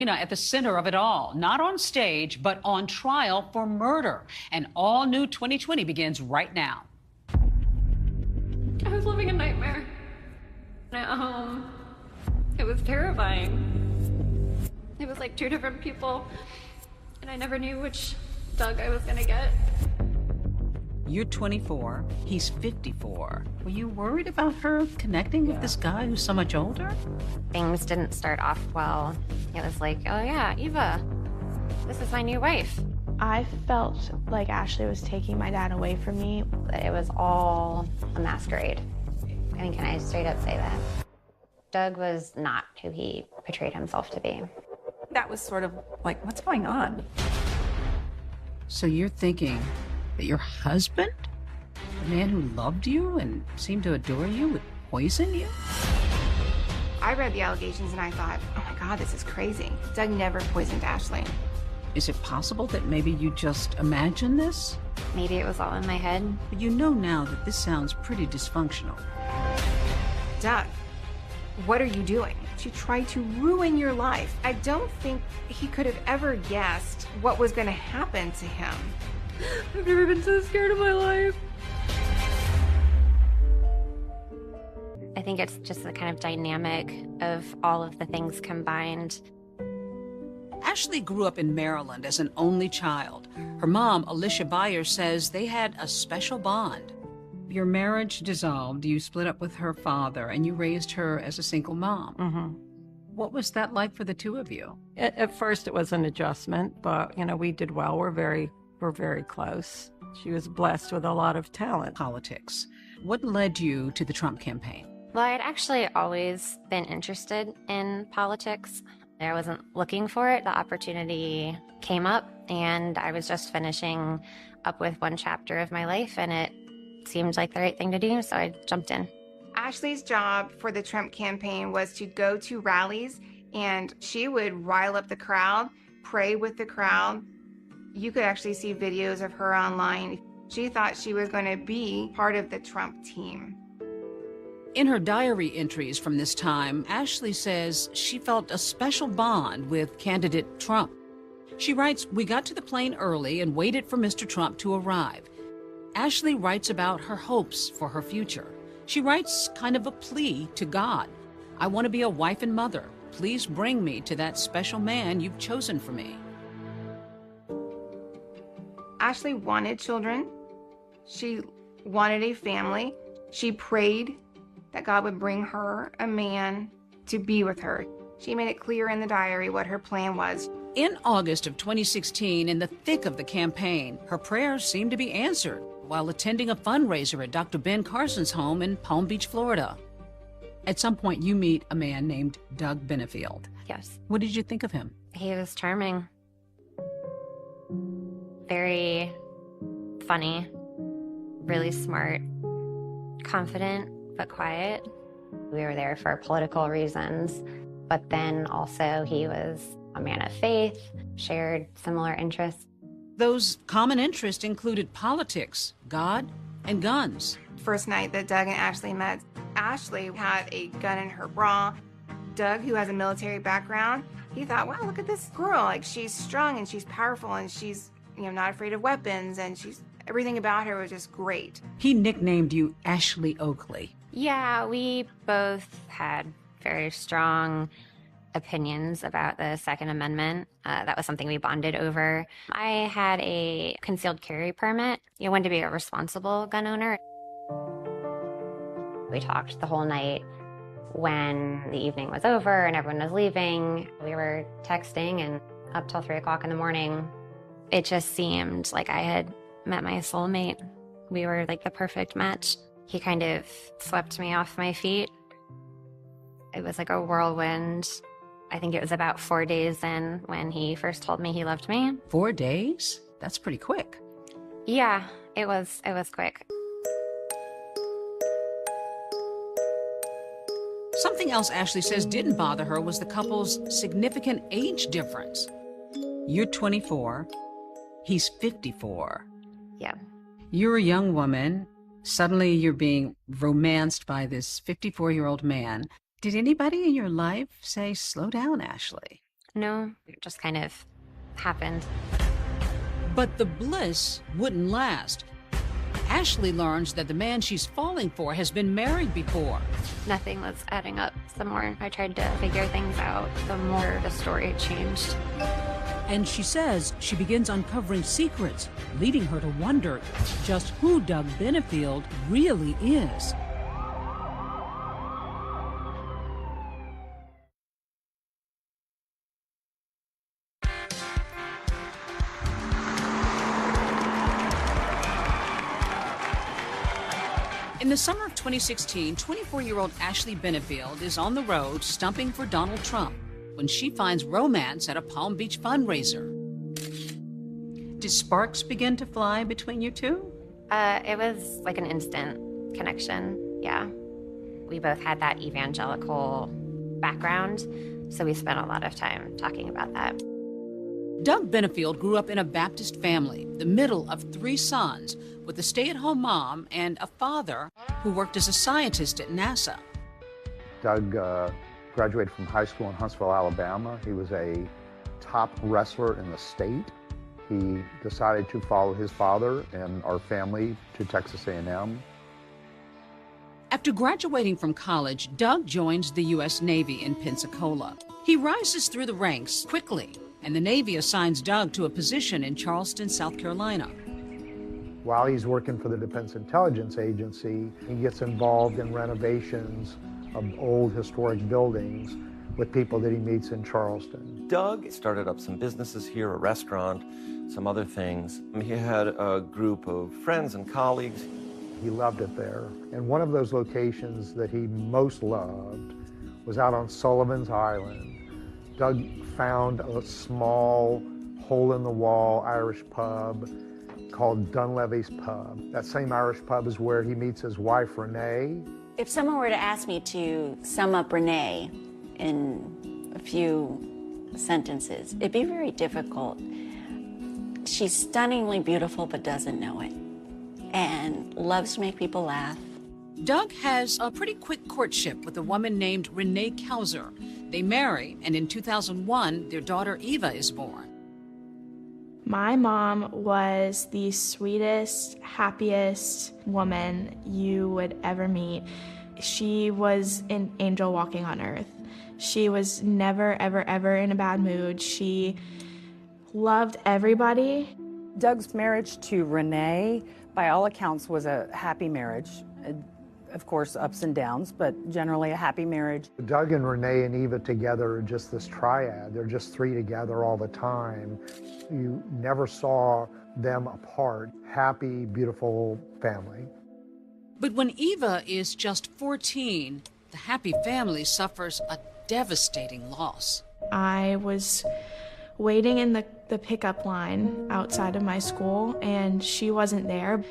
At the center of it all, not on stage, but on trial for murder. An all-new 2020 begins right now. I was living a nightmare. At home, it was terrifying. It was like two different people, and I never knew which Doug I was gonna get. You're 24, he's 54. Were you worried about her connecting with this guy who's so much older? Things didn't start off well. It was like, oh yeah, Eva, this is my new wife. I felt like Ashley was taking my dad away from me. It was all a masquerade. I mean, can I straight up say that? Doug was not who he portrayed himself to be. That was sort of like, what's going on? So you're thinking that your husband, the man who loved you and seemed to adore you, would poison you? I read the allegations and I thought, oh my God, this is crazy. Doug never poisoned Ashley. Is it possible that maybe you just imagined this? Maybe it was all in my head. But you know now that this sounds pretty dysfunctional. Doug, what are you doing? She tried to ruin your life. I don't think he could have ever guessed what was going to happen to him. I've never been so scared in my life. I think it's just the kind of dynamic of all of the things combined. Ashley grew up in Maryland as an only child. Her mom, Alicia Byers, says they had a special bond. Your marriage dissolved, you split up with her father, and you raised her as a single mom. Mm-hmm. What was that like for the two of you? At first it was an adjustment, but, we did well. We're very close. She was blessed with a lot of talent. Politics. What led you to the Trump campaign? Well, I'd actually always been interested in politics. I wasn't looking for it. The opportunity came up, and I was just finishing up with one chapter of my life, and it seemed like the right thing to do, so I jumped in. Ashley's job for the Trump campaign was to go to rallies, and she would rile up the crowd, pray with the crowd. You could actually see videos of her online. She thought she was going to be part of the Trump team. In her diary entries from this time, Ashley says she felt a special bond with candidate Trump. She writes, "We got to the plane early and waited for Mr. Trump to arrive." Ashley writes about her hopes for her future. She writes kind of a plea to God. "I want to be a wife and mother. Please bring me to that special man you've chosen for me." Ashley wanted children. She wanted a family. She prayed that God would bring her a man to be with her. She made it clear in the diary what her plan was. In August of 2016, in the thick of the campaign, her prayers seemed to be answered while attending a fundraiser at Dr. Ben Carson's home in Palm Beach, Florida. At some point, you meet a man named Doug Benefield. Yes. What did you think of him? He was charming. Very funny, really smart, confident, but quiet. We were there for political reasons, but then also he was a man of faith, shared similar interests. Those common interests included politics, God, and guns. First night that Doug and Ashley met, Ashley had a gun in her bra. Doug, who has a military background, he thought, wow, look at this girl. Like, she's strong and she's powerful and she's, not afraid of weapons, and everything about her was just great. He nicknamed you Ashley Oakley. Yeah, we both had very strong opinions about the Second Amendment. That was something we bonded over. I had a concealed carry permit. You wanted to be a responsible gun owner. We talked the whole night. When the evening was over and everyone was leaving, we were texting and up till 3 o'clock in the morning. It just seemed like I had met my soulmate. We were like the perfect match. He kind of swept me off my feet. It was like a whirlwind. I think it was about 4 days in when he first told me he loved me. 4 days? That's pretty quick. Yeah, it was quick. Something else Ashley says didn't bother her was the couple's significant age difference. You're 24, he's 54. Yeah. You're a young woman. Suddenly you're being romanced by this 54-year-old man. Did anybody in your life say, slow down, Ashley? No, it just kind of happened. But the bliss wouldn't last. Ashley learns that the man she's falling for has been married before. Nothing was adding up. The more I tried to figure things out, the more the story changed. And she says she begins uncovering secrets, leading her to wonder just who Doug Benefield really is. In the summer of 2016, 24-year-old Ashley Benefield is on the road stumping for Donald Trump when she finds romance at a Palm Beach fundraiser. Did sparks begin to fly between you two? It was like an instant connection, yeah. We both had that evangelical background, so we spent a lot of time talking about that. Doug Benefield grew up in a Baptist family, the middle of 3 sons, with a stay-at-home mom and a father who worked as a scientist at NASA. Doug graduated from high school in Huntsville, Alabama. He was a top wrestler in the state. He decided to follow his father and our family to Texas A&M. After graduating from college, Doug joins the U.S. Navy in Pensacola. He rises through the ranks quickly, and the Navy assigns Doug to a position in Charleston, South Carolina. While he's working for the Defense Intelligence Agency, he gets involved in renovations of old historic buildings with people that he meets in Charleston. Doug started up some businesses here, a restaurant, some other things. He had a group of friends and colleagues. He loved it there. And one of those locations that he most loved was out on Sullivan's Island. Doug found a small hole-in-the-wall Irish pub called Dunlevy's Pub. That same Irish pub is where he meets his wife, Renee. If someone were to ask me to sum up Renee in a few sentences, it'd be very difficult. She's stunningly beautiful but doesn't know it, and loves to make people laugh. Doug has a pretty quick courtship with a woman named Renee Kauser. They marry, and in 2001, their daughter Eva is born. My mom was the sweetest, happiest woman you would ever meet. She was an angel walking on earth. She was never, ever, ever in a bad mood. She loved everybody. Doug's marriage to Renee, by all accounts, was a happy marriage. Of course, ups and downs, but generally a happy marriage. Doug and Renee and Eva together are just this triad. They're just 3 together all the time. You never saw them apart. Happy, beautiful family. But when Eva is just 14, the happy family suffers a devastating loss. I was waiting in the pickup line outside of my school, and she wasn't there.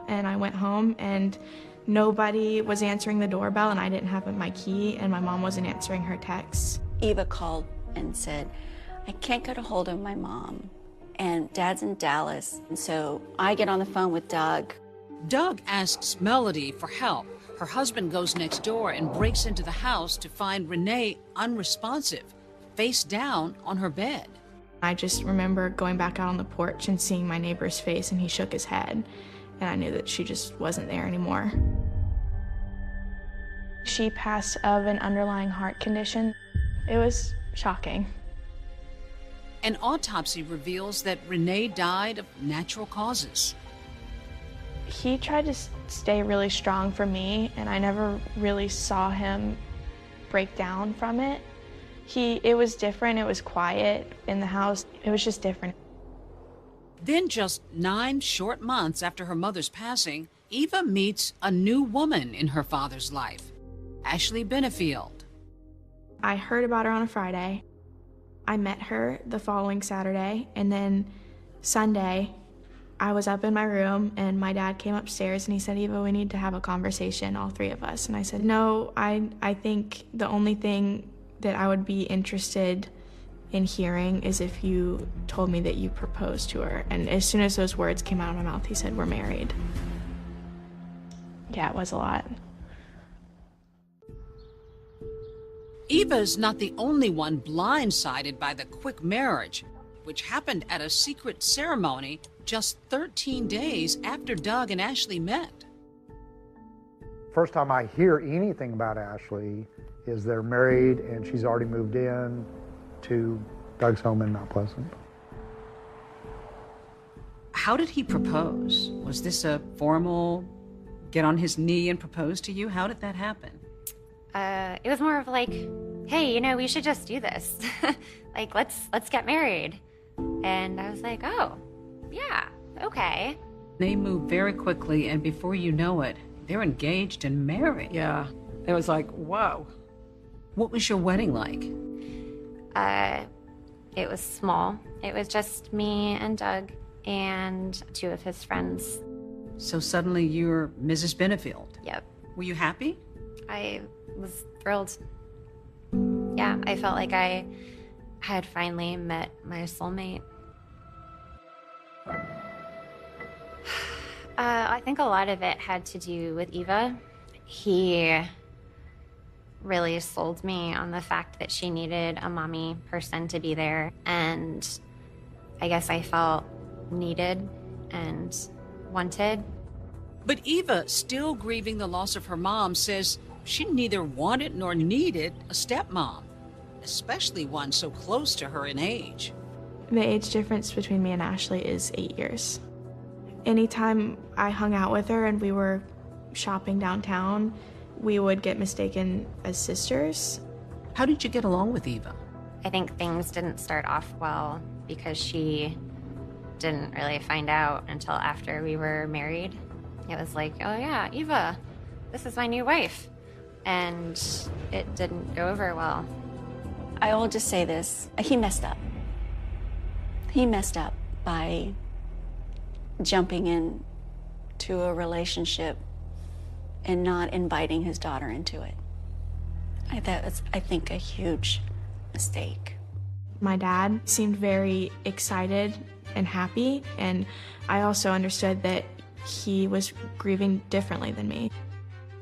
And I went home, and nobody was answering the doorbell, and I didn't have my key, and my mom wasn't answering her texts. Eva called and said, I can't get a hold of my mom, and Dad's in Dallas. And so I get on the phone with Doug. Doug asks Melody for help. Her husband goes next door and breaks into the house to find Renee unresponsive, face down on her bed. I just remember going back out on the porch and seeing my neighbor's face, and he shook his head, and I knew that she just wasn't there anymore. She passed of an underlying heart condition. It was shocking. An autopsy reveals that Renee died of natural causes. He tried to stay really strong for me, and I never really saw him break down from it. It was different, it was quiet in the house, it was just different. Then just 9 short months after her mother's passing, Eva meets a new woman in her father's life, Ashley Benefield. I heard about her on a Friday. I met her the following Saturday, and then Sunday, I was up in my room, and my dad came upstairs, and he said, Eva, we need to have a conversation, all 3 of us. And I said, no, I think the only thing that I would be interested in hearing is if you told me that you proposed to her. And as soon as those words came out of my mouth, he said, we're married. Yeah, it was a lot. Eva's not the only one blindsided by the quick marriage, which happened at a secret ceremony just 13 days after Doug and Ashley met. First time I hear anything about Ashley is they're married and she's already moved in to Doug's home in Mount Pleasant. How did he propose? Was this a formal get on his knee and propose to you? How did that happen? It was more of like, hey, you know, we should just do this. Like, let's get married. And I was like, oh, yeah, okay. They move very quickly, and before you know it, they're engaged and married. Yeah, it was like, whoa. What was your wedding like? It was small. It was just me and Doug and two of his friends. So suddenly you're Mrs. Benefield. Yep. Were you happy? I was thrilled. Yeah, I felt like I had finally met my soulmate. I think a lot of it had to do with Eva. He really sold me on the fact that she needed a mommy person to be there. And I guess I felt needed and wanted. But Eva, still grieving the loss of her mom, says she neither wanted nor needed a stepmom, especially one so close to her in age. The age difference between me and Ashley is 8 years. Anytime I hung out with her and we were shopping downtown, we would get mistaken as sisters. How did you get along with Eva? I think things didn't start off well because she didn't really find out until after we were married. It was like, oh yeah, Eva, this is my new wife. And it didn't go over well. I will just say this, he messed up. He messed up by jumping in to a relationship and not inviting his daughter into it. That was, I think, a huge mistake. My dad seemed very excited and happy, and I also understood that he was grieving differently than me.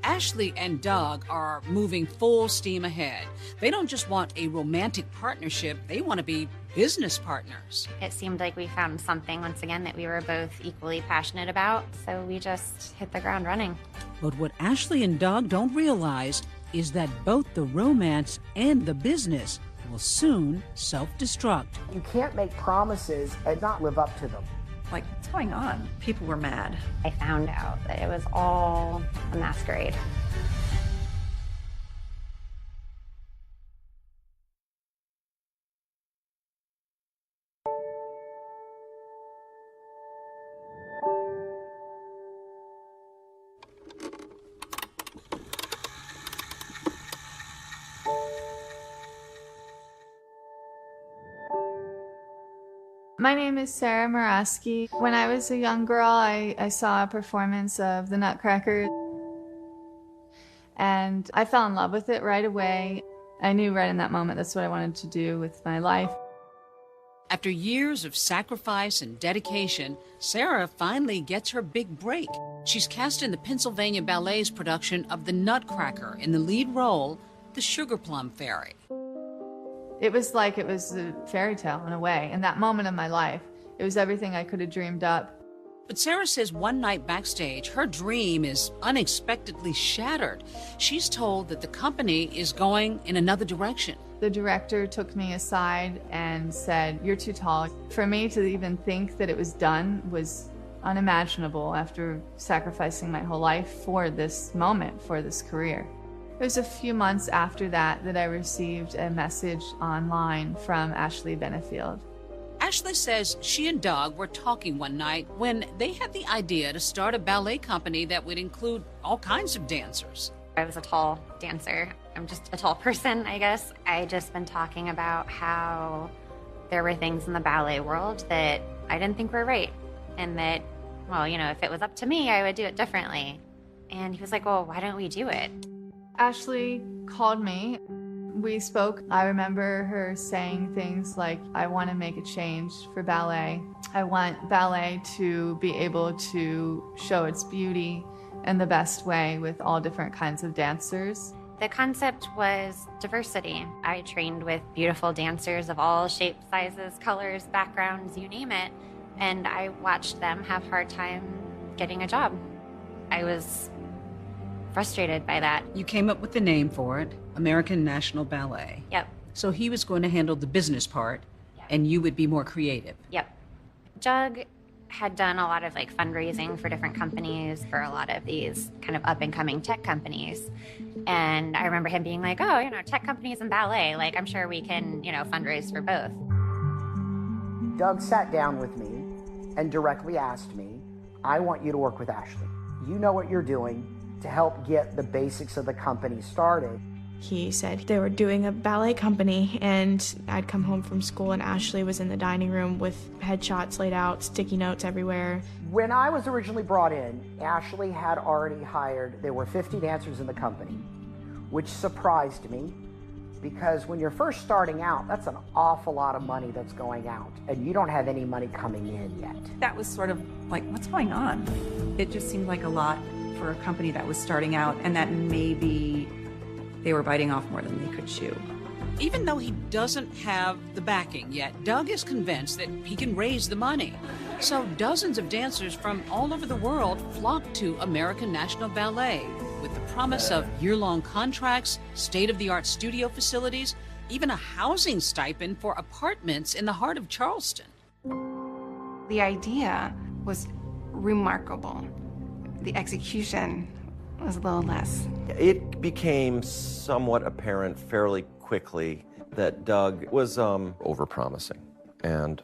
Ashley and Doug are moving full steam ahead. They don't just want a romantic partnership, they want to be business partners. It seemed like we found something once again that we were both equally passionate about, so we just hit the ground running. But what Ashley and Doug don't realize is that both the romance and the business will soon self-destruct. You can't make promises and not live up to them. Like, what's going on? People were mad. I found out that it was all a masquerade. My name is Sarah Muraski. When I was a young girl, I saw a performance of The Nutcracker, and I fell in love with it right away. I knew right in that moment that's what I wanted to do with my life. After years of sacrifice and dedication, Sarah finally gets her big break. She's cast in the Pennsylvania Ballet's production of The Nutcracker, in the lead role, the Sugar Plum Fairy. It was like it was a fairy tale in a way. In that moment of my life, it was everything I could have dreamed up. But Sarah says one night backstage, her dream is unexpectedly shattered. She's told that the company is going in another direction. The director took me aside and said, "You're too tall." For me to even think that it was done was unimaginable after sacrificing my whole life for this moment, for this career. It was a few months after that that I received a message online from Ashley Benefield. Ashley says she and Doug were talking one night when they had the idea to start a ballet company that would include all kinds of dancers. I was a tall dancer. I'm just a tall person, I guess. I just been talking about how there were things in the ballet world that I didn't think were right. And that, well, you know, if it was up to me, I would do it differently. And he was like, well, why don't we do it? Ashley called me. We spoke. I remember her saying things like, I want to make a change for ballet. I want ballet to be able to show its beauty in the best way with all different kinds of dancers. The concept was diversity. I trained with beautiful dancers of all shapes, sizes, colors, backgrounds, you name it, and I watched them have a hard time getting a job. I was frustrated by that. You came up with the name for it, American National Ballet. Yep. So he was going to handle the business part, and you would be more creative. Yep. Doug had done a lot of fundraising for different companies, for a lot of these kind of up and coming tech companies. And I remember him being like, oh, tech companies and ballet, I'm sure we can, fundraise for both. Doug sat down with me and directly asked me, I want you to work with Ashley. You know what you're doing to help get the basics of the company started. He said they were doing a ballet company, and I'd come home from school and Ashley was in the dining room with headshots laid out, sticky notes everywhere. When I was originally brought in, Ashley had already hired, there were 50 dancers in the company, which surprised me because when you're first starting out, that's an awful lot of money that's going out, and you don't have any money coming in yet. That was sort of like, what's going on? It just seemed like a lot for a company that was starting out, and that maybe they were biting off more than they could chew. Even though he doesn't have the backing yet, Doug is convinced that he can raise the money. So dozens of dancers from all over the world flock to American National Ballet with the promise of year-long contracts, state-of-the-art studio facilities, even a housing stipend for apartments in the heart of Charleston. The idea was remarkable. The execution was a little less. It became somewhat apparent fairly quickly that Doug was overpromising and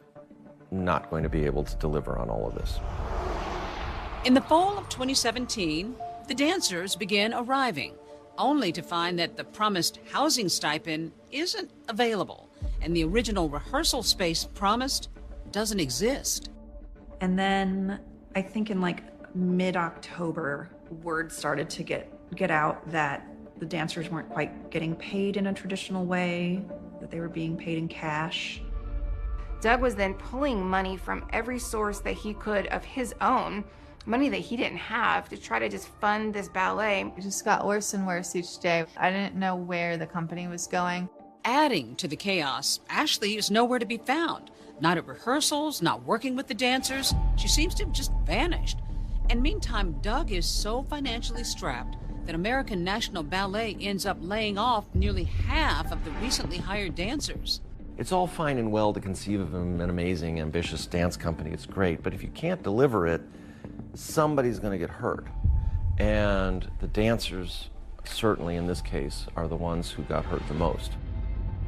not going to be able to deliver on all of this. In the fall of 2017, the dancers begin arriving, only to find that the promised housing stipend isn't available, and the original rehearsal space promised doesn't exist. And then I think in mid-October, word started to get out that the dancers weren't quite getting paid in a traditional way, that they were being paid in cash. Doug was then pulling money from every source that he could of his own, money that he didn't have, to try to just fund this ballet. It just got worse and worse each day. I didn't know where the company was going. Adding to the chaos, Ashley is nowhere to be found. Not at rehearsals, not working with the dancers. She seems to have just vanished. And meantime, Doug is so financially strapped that American National Ballet ends up laying off nearly half of the recently hired dancers. It's all fine and well to conceive of an amazing, ambitious dance company. It's great, but if you can't deliver it, somebody's going to get hurt. And the dancers, certainly in this case, are the ones who got hurt the most.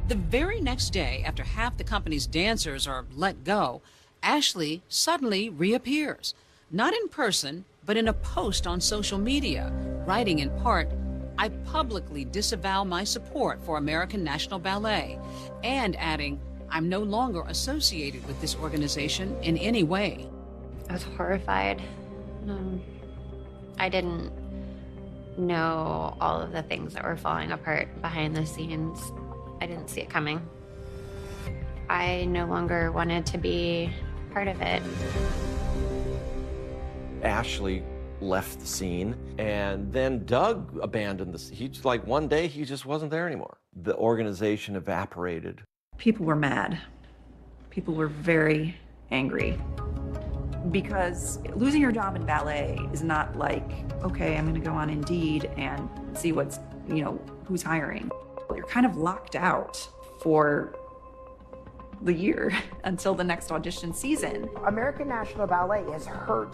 The very next day, after half the company's dancers are let go, Ashley suddenly reappears. Not in person, but in a post on social media, writing in part, I publicly disavow my support for American National Ballet, and adding, I'm no longer associated with this organization in any way. I was horrified. I didn't know all of the things that were falling apart behind the scenes. I didn't see it coming. I no longer wanted to be part of it. Ashley left the scene, and then Doug abandoned the scene. One day he just wasn't there anymore. The organization evaporated. People were mad. People were very angry. Because losing your job in ballet is not like, okay, I'm gonna go on Indeed and see what's, who's hiring. You're kind of locked out for the year until the next audition season. American National Ballet has hurt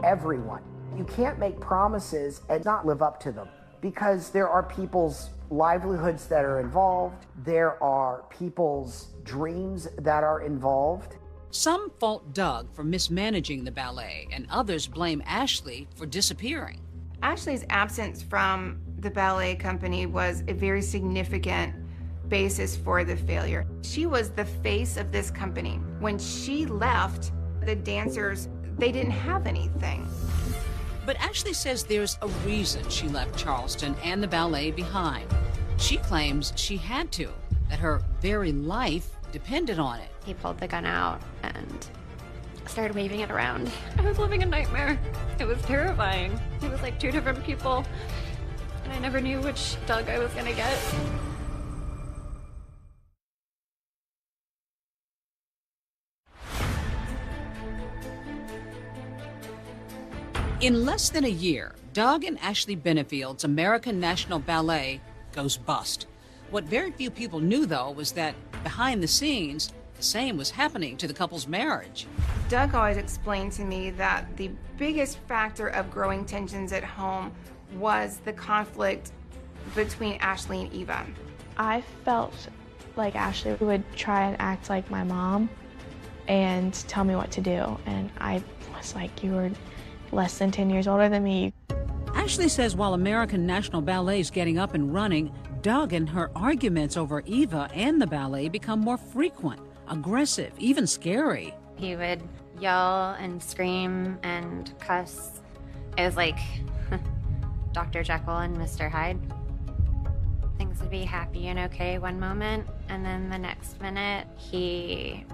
everyone. You can't make promises and not live up to them because there are people's livelihoods that are involved. There are people's dreams that are involved. Some fault Doug for mismanaging the ballet, and others blame Ashley for disappearing. Ashley's absence from the ballet company was a very significant basis for the failure. She was the face of this company. When she left, the dancers, they didn't have anything. But Ashley says there's a reason she left Charleston and the ballet behind. She claims she had to, that her very life depended on it. He pulled the gun out and started waving it around. I was living a nightmare. It was terrifying. It was like two different people I never knew which Doug I was gonna get. In less than a year, Doug and Ashley Benefield's American National Ballet goes bust. What very few people knew, though, was that behind the scenes, the same was happening to the couple's marriage. Doug always explained to me that the biggest factor of growing tensions at home was the conflict between Ashley and Eva. I felt like Ashley would try and act like my mom and tell me what to do. And I was like, you were less than 10 years older than me. Ashley says while American National Ballet is getting up and running, Doug and her arguments over Eva and the ballet become more frequent, aggressive, even scary. He would yell and scream and cuss. It was like Dr. Jekyll and Mr. Hyde. Things would be happy and okay one moment, and then the next minute he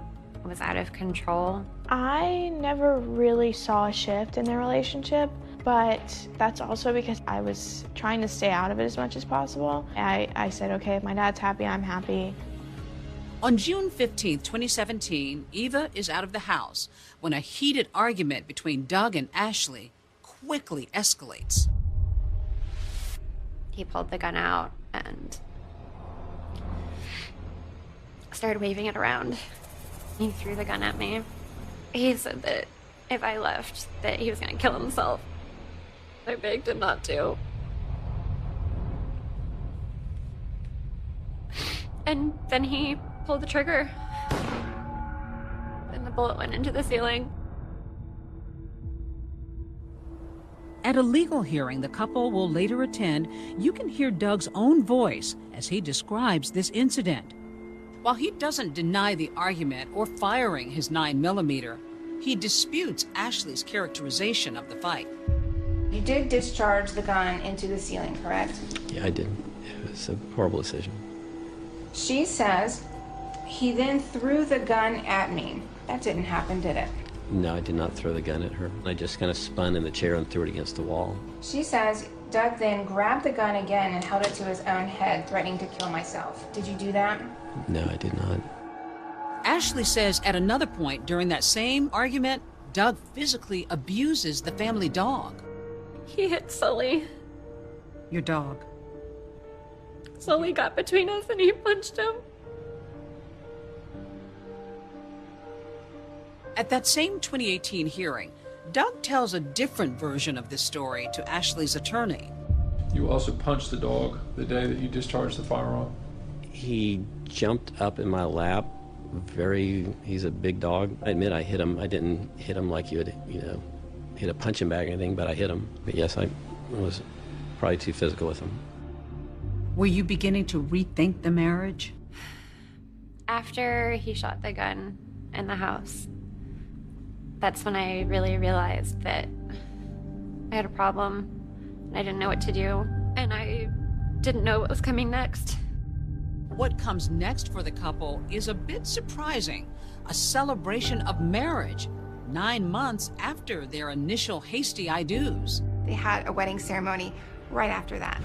was out of control. I never really saw a shift in their relationship, but that's also because I was trying to stay out of it as much as possible. I said, okay, if my dad's happy, I'm happy. On June 15, 2017, Eva is out of the house when a heated argument between Doug and Ashley quickly escalates. He pulled the gun out and started waving it around. He threw the gun at me. He said that if I left, that he was going to kill himself. I begged him not to. And then he pulled the trigger. And the bullet went into the ceiling. At a legal hearing the couple will later attend, you can hear Doug's own voice as he describes this incident. While he doesn't deny the argument or firing his 9mm, he disputes Ashley's characterization of the fight. You did discharge the gun into the ceiling, correct? Yeah, I did. It was a horrible decision. She says, he then threw the gun at me. That didn't happen, did it? No, I did not throw the gun at her. I just kind of spun in the chair and threw it against the wall. She says, Doug then grabbed the gun again and held it to his own head, threatening to kill myself. Did you do that? No, I did not. Ashley says at another point during that same argument, Doug physically abuses the family dog. He hit Sully. Your dog. Sully got between us and he punched him. At that same 2018 hearing, Doug tells a different version of this story to Ashley's attorney. You also punched the dog the day that you discharged the firearm? He jumped up in my lap. He's a big dog. I admit I hit him. I didn't hit him like you would, hit a punching bag or anything, but I hit him. But yes, I was probably too physical with him. Were you beginning to rethink the marriage? After he shot the gun in the house, that's when I really realized that I had a problem. I didn't know what to do, and I didn't know what was coming next. What comes next for the couple is a bit surprising. A celebration of marriage 9 months after their initial hasty I do's. They had a wedding ceremony right after that.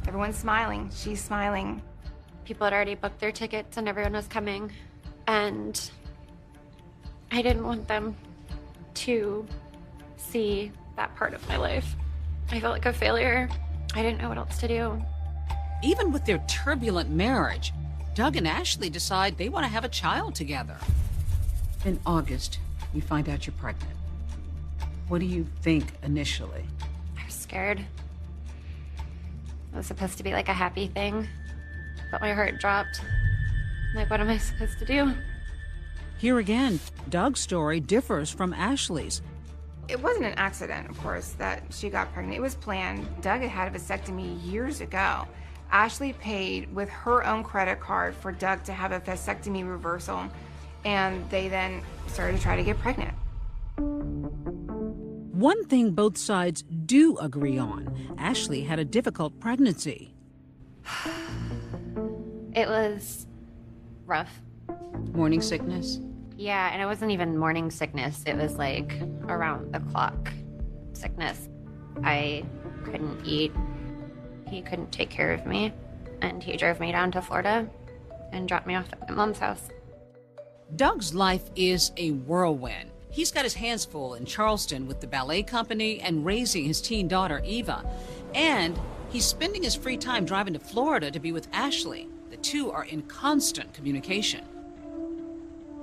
Everyone's smiling. She's smiling. People had already booked their tickets and everyone was coming. And I didn't want them to see that part of my life. I felt like a failure. I didn't know what else to do. Even with their turbulent marriage, Doug and Ashley decide they want to have a child together. In August, you find out you're pregnant. What do you think initially? I was scared. It was supposed to be like a happy thing, but my heart dropped. Like, what am I supposed to do? Here again, Doug's story differs from Ashley's. It wasn't an accident, of course, that she got pregnant. It was planned. Doug had had a vasectomy years ago. Ashley paid with her own credit card for Doug to have a vasectomy reversal, and they then started to try to get pregnant. One thing both sides do agree on, Ashley had a difficult pregnancy. It was rough. Morning sickness? Yeah, and it wasn't even morning sickness. It was like around the clock sickness. I couldn't eat. he couldn't take care of me, and he drove me down to Florida and dropped me off at my mom's house. Doug's life is a whirlwind. He's got his hands full in Charleston with the ballet company and raising his teen daughter, Eva. And he's spending his free time driving to Florida to be with Ashley. The two are in constant communication.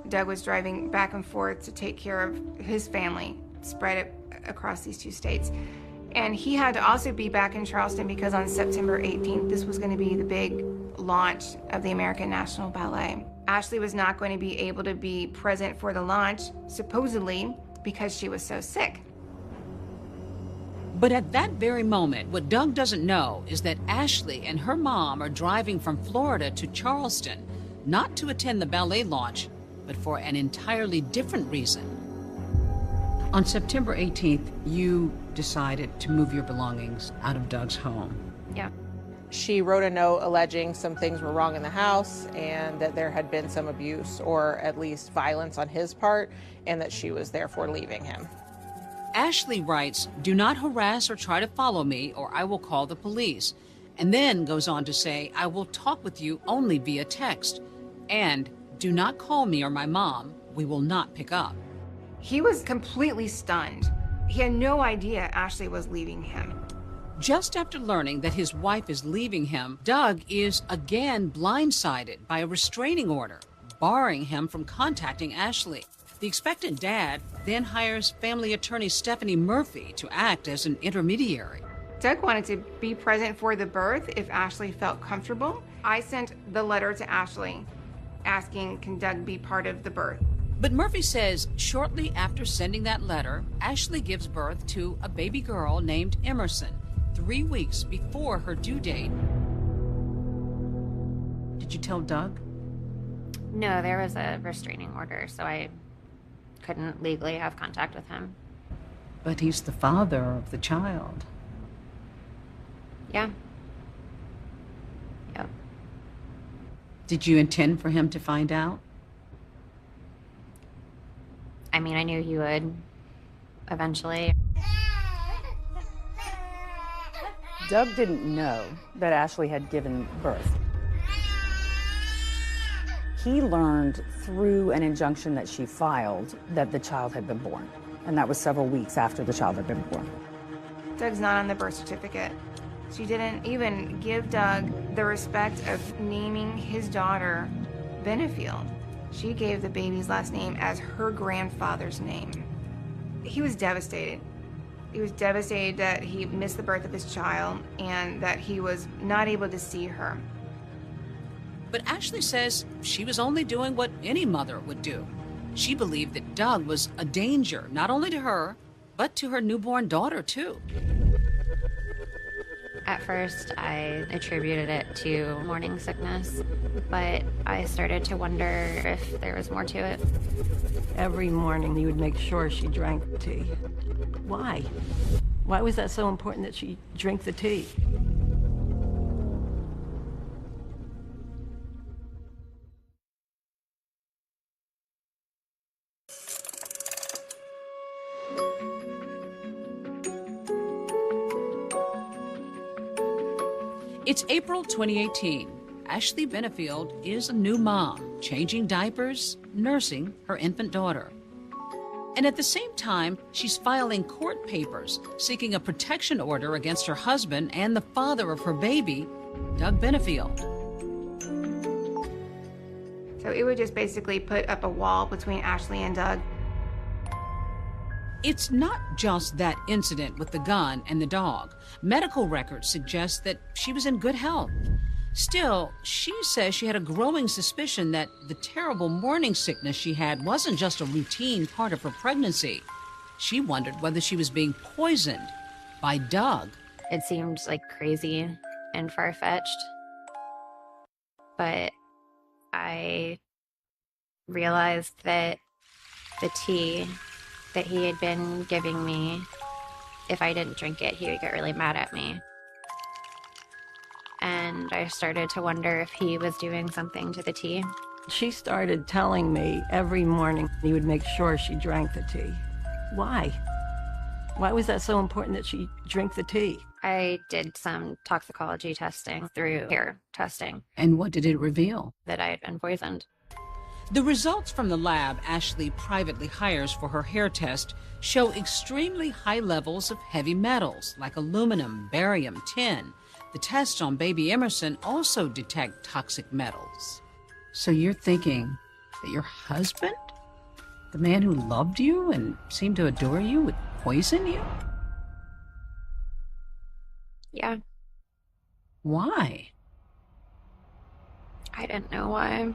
Doug was driving back and forth to take care of his family, spread it across these two states. And he had to also be back in Charleston because on September 18th, this was going to be the big launch of the American National Ballet. Ashley was not going to be able to be present for the launch, supposedly because she was so sick. But at that very moment, what Doug doesn't know is that Ashley and her mom are driving from Florida to Charleston, not to attend the ballet launch, but for an entirely different reason. On September 18th, you decided to move your belongings out of Doug's home. Yeah. She wrote a note alleging some things were wrong in the house and that there had been some abuse or at least violence on his part, and that she was therefore leaving him. Ashley writes, "Do not harass or try to follow me or I will call the police," and then goes on to say, "I will talk with you only via text, and do not call me or my mom. We will not pick up." He was completely stunned. He had no idea Ashley was leaving him. Just after learning that his wife is leaving him, Doug is again blindsided by a restraining order, barring him from contacting Ashley. The expectant dad then hires family attorney Stephanie Murphy to act as an intermediary. Doug wanted to be present for the birth if Ashley felt comfortable. I sent the letter to Ashley asking, can Doug be part of the birth? But Murphy says shortly after sending that letter, Ashley gives birth to a baby girl named Emerson, 3 weeks before her due date. Did you tell Doug? No, there was a restraining order, so I couldn't legally have contact with him. But he's the father of the child. Yeah. Yep. Did you intend for him to find out? I mean, I knew he would eventually. Doug didn't know that Ashley had given birth. He learned through an injunction that she filed that the child had been born, and that was several weeks after the child had been born. Doug's not on the birth certificate. She didn't even give Doug the respect of naming his daughter Benefield. She gave the baby's last name as her grandfather's name. He was devastated. He was devastated that he missed the birth of his child and that he was not able to see her. But Ashley says she was only doing what any mother would do. She believed that Doug was a danger, not only to her, but to her newborn daughter, too. At first, I attributed it to morning sickness, but I started to wonder if there was more to it. Every morning, he would make sure she drank the tea. Why? Why was that so important that she drink the tea? It's April 2018. Ashley Benefield is a new mom, changing diapers, nursing her infant daughter. And at the same time, she's filing court papers seeking a protection order against her husband and the father of her baby, Doug Benefield. So it would just basically put up a wall between Ashley and Doug. It's not just that incident with the gun and the dog. Medical records suggest that she was in good health. Still, she says she had a growing suspicion that the terrible morning sickness she had wasn't just a routine part of her pregnancy. She wondered whether she was being poisoned by Doug. It seemed like crazy and far-fetched, but I realized that the tea that he had been giving me, if I didn't drink it, he would get really mad at me. And I started to wonder if he was doing something to the tea. She started telling me every morning he would make sure she drank the tea. Why? Why was that so important that she drink the tea? I did some toxicology testing through hair testing. And what did it reveal? That I had been poisoned. The results from the lab Ashley privately hires for her hair test show extremely high levels of heavy metals like aluminum, barium, tin. The tests on baby Emerson also detect toxic metals. So you're thinking that your husband, the man who loved you and seemed to adore you, would poison you? Yeah. Why? I didn't know why.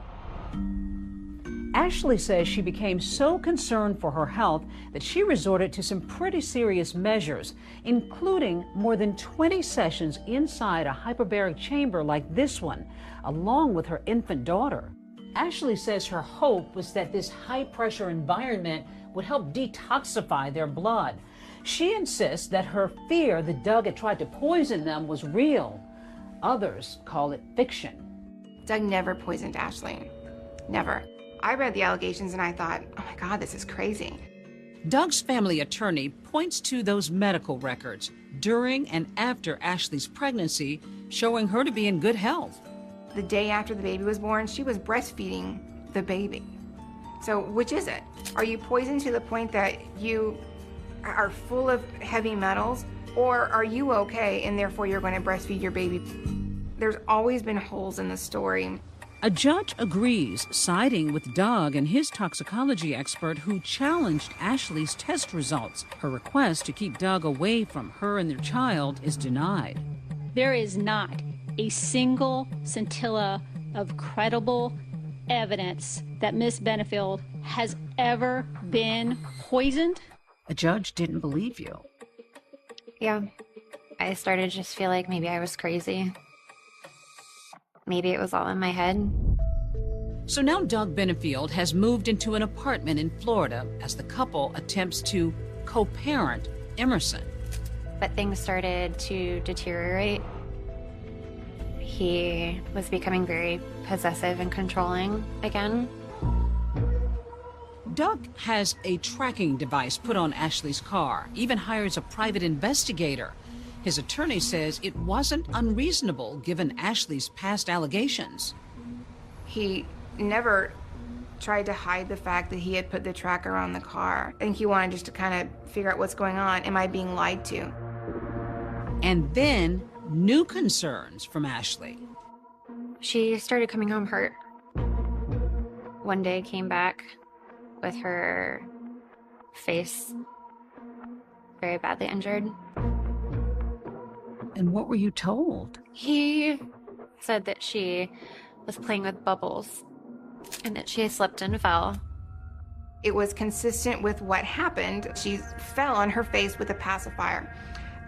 Ashley says she became so concerned for her health that she resorted to some pretty serious measures, including more than 20 sessions inside a hyperbaric chamber like this one, along with her infant daughter. Ashley says her hope was that this high-pressure environment would help detoxify their blood. She insists that her fear that Doug had tried to poison them was real. Others call it fiction. Doug never poisoned Ashley. Never. I read the allegations and I thought, oh my God, this is crazy. Doug's family attorney points to those medical records during and after Ashley's pregnancy, showing her to be in good health. The day after the baby was born, she was breastfeeding the baby. So which is it? Are you poisoned to the point that you are full of heavy metals, or are you okay and therefore you're going to breastfeed your baby? There's always been holes in the story. A judge agrees, siding with Doug and his toxicology expert who challenged Ashley's test results. Her request to keep Doug away from her and their child is denied. There is not a single scintilla of credible evidence that Miss Benefield has ever been poisoned. A judge didn't believe you. Yeah. I started to just feel like maybe I was crazy. Maybe it was all in my head. So now Doug Benefield has moved into an apartment in Florida as the couple attempts to co-parent Emerson. But things started to deteriorate. He was becoming very possessive and controlling again. Doug has a tracking device put on Ashley's car, even hires a private investigator. His attorney says it wasn't unreasonable given Ashley's past allegations. He never tried to hide the fact that he had put the tracker on the car. I think he wanted just to kind of figure out what's going on. Am I being lied to? And then new concerns from Ashley. She started coming home hurt. One day came back with her face very badly injured. And what were you told? He said that she was playing with bubbles and that she had slipped and fell. It was consistent with what happened. She fell on her face with a pacifier.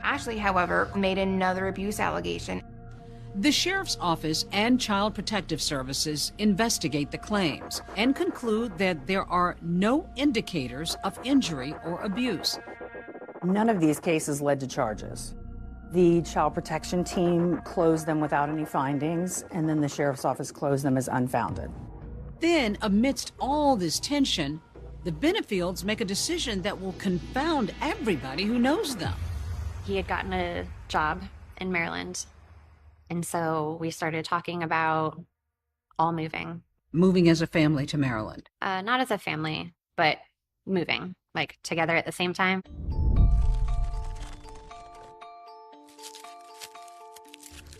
Ashley, however, made another abuse allegation. The sheriff's office and Child Protective Services investigate the claims and conclude that there are no indicators of injury or abuse. None of these cases led to charges. The child protection team closed them without any findings, and then the sheriff's office closed them as unfounded. Then, amidst all this tension, the Benefields make a decision that will confound everybody who knows them. He had gotten a job in Maryland, and so we started talking about all moving. Moving as a family to Maryland. Not as a family, but moving, like together at the same time.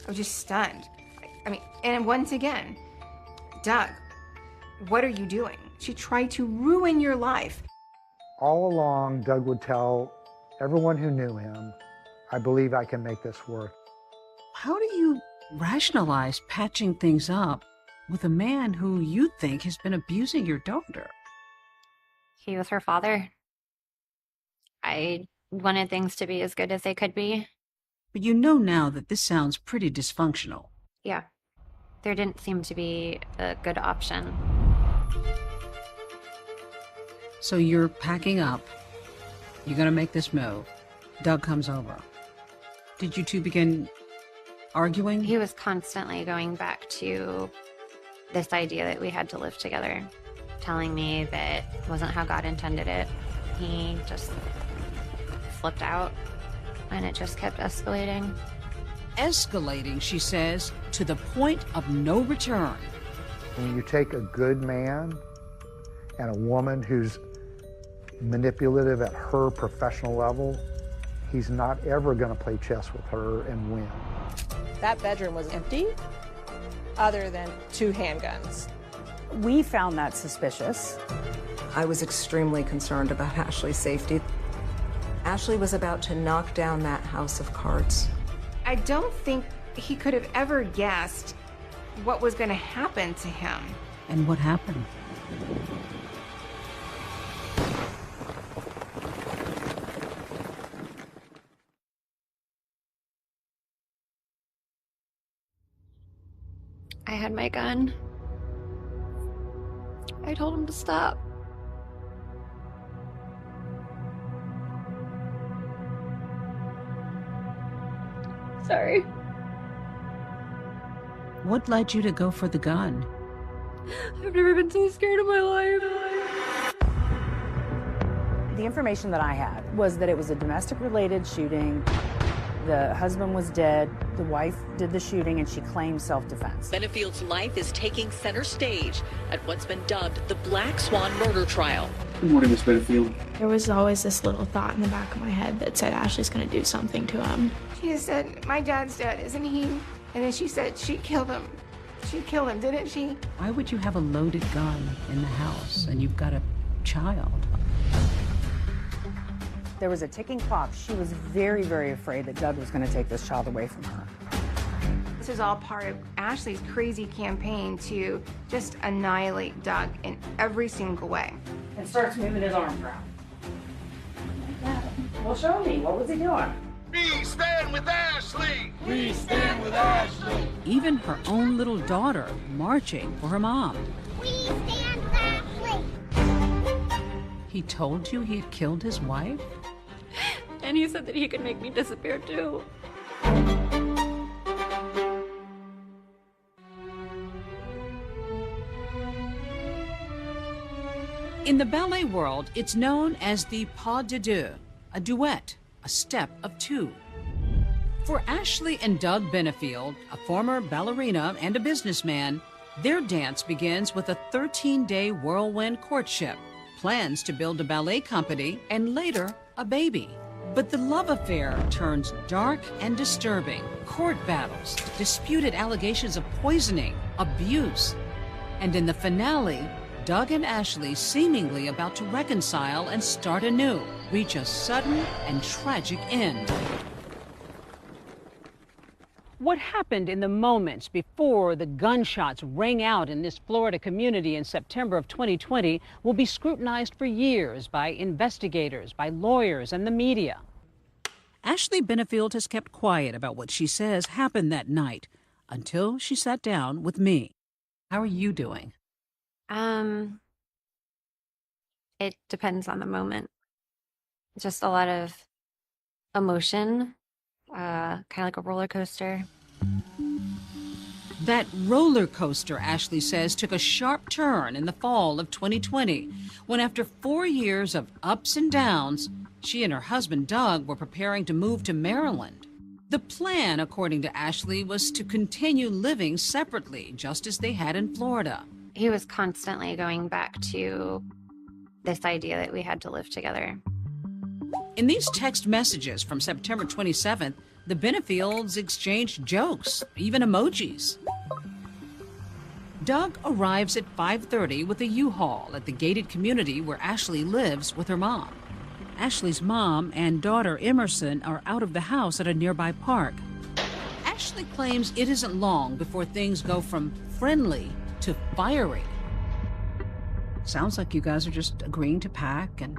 I was just stunned. I mean, and once again, Doug, what are you doing? She tried to ruin your life. All along, Doug would tell everyone who knew him, I believe I can make this work. How do you rationalize patching things up with a man who you think has been abusing your daughter? He was her father. I wanted things to be as good as they could be. But you know now that this sounds pretty dysfunctional. Yeah. There didn't seem to be a good option. So you're packing up. You're going to make this move. Doug comes over. Did you two begin arguing? He was constantly going back to this idea that we had to live together, telling me that it wasn't how God intended it. He just flipped out and it just kept escalating. Escalating, she says, to the point of no return. When you take a good man and a woman who's manipulative at her professional level, he's not ever going to play chess with her and win. That bedroom was empty, other than 2 handguns. We found that suspicious. I was extremely concerned about Ashley's safety. Ashley was about to knock down that house of cards. I don't think he could have ever guessed what was going to happen to him. And what happened? I had my gun. I told him to stop. Sorry. What led you to go for the gun? I've never been so scared in my life. The information that I had was that it was a domestic-related shooting. The husband was dead. The wife did the shooting, and she claimed self-defense. Benefield's life is taking center stage at what's been dubbed the Black Swan murder trial. Good morning, Miss Benefield. There was always this little thought in the back of my head that said Ashley's going to do something to him. She just said, my dad's dead, isn't he? And then she said she killed him. She killed him, didn't she? Why would you have a loaded gun in the house and you've got a child? There was a ticking clock. She was very, very afraid that Doug was going to take this child away from her. This is all part of Ashley's crazy campaign to just annihilate Doug in every single way. And starts moving his arms around. Well, show me. What was he doing? We stand with Ashley! We stand with Ashley! Even her own little daughter marching for her mom. We stand with Ashley! He told you he had killed his wife? And he said that he could make me disappear too. In the ballet world, it's known as the pas de deux, a duet, a step of 2. For Ashley and Doug Benefield, a former ballerina and a businessman, their dance begins with a 13-day whirlwind courtship, plans to build a ballet company, and later, a baby. But the love affair turns dark and disturbing. Court battles, disputed allegations of poisoning, abuse. And in the finale, Doug and Ashley, seemingly about to reconcile and start anew, reach a sudden and tragic end. What happened in the moments before the gunshots rang out in this Florida community in September of 2020 will be scrutinized for years by investigators, by lawyers, and the media. Ashley Benefield has kept quiet about what she says happened that night until she sat down with me. How are you doing? It depends on the moment. Just a lot of emotion, kind of like a roller coaster. That roller coaster, Ashley says, took a sharp turn in the fall of 2020, when after 4 years of ups and downs, she and her husband, Doug, were preparing to move to Maryland. The plan, according to Ashley, was to continue living separately, just as they had in Florida. He was constantly going back to this idea that we had to live together. In these text messages from September 27th, the Benefields exchanged jokes, even emojis. Doug arrives at 5:30 with a U-Haul at the gated community where Ashley lives with her mom. Ashley's mom and daughter Emerson are out of the house at a nearby park. Ashley claims it isn't long before things go from friendly to fiery. Sounds like you guys are just agreeing to pack, and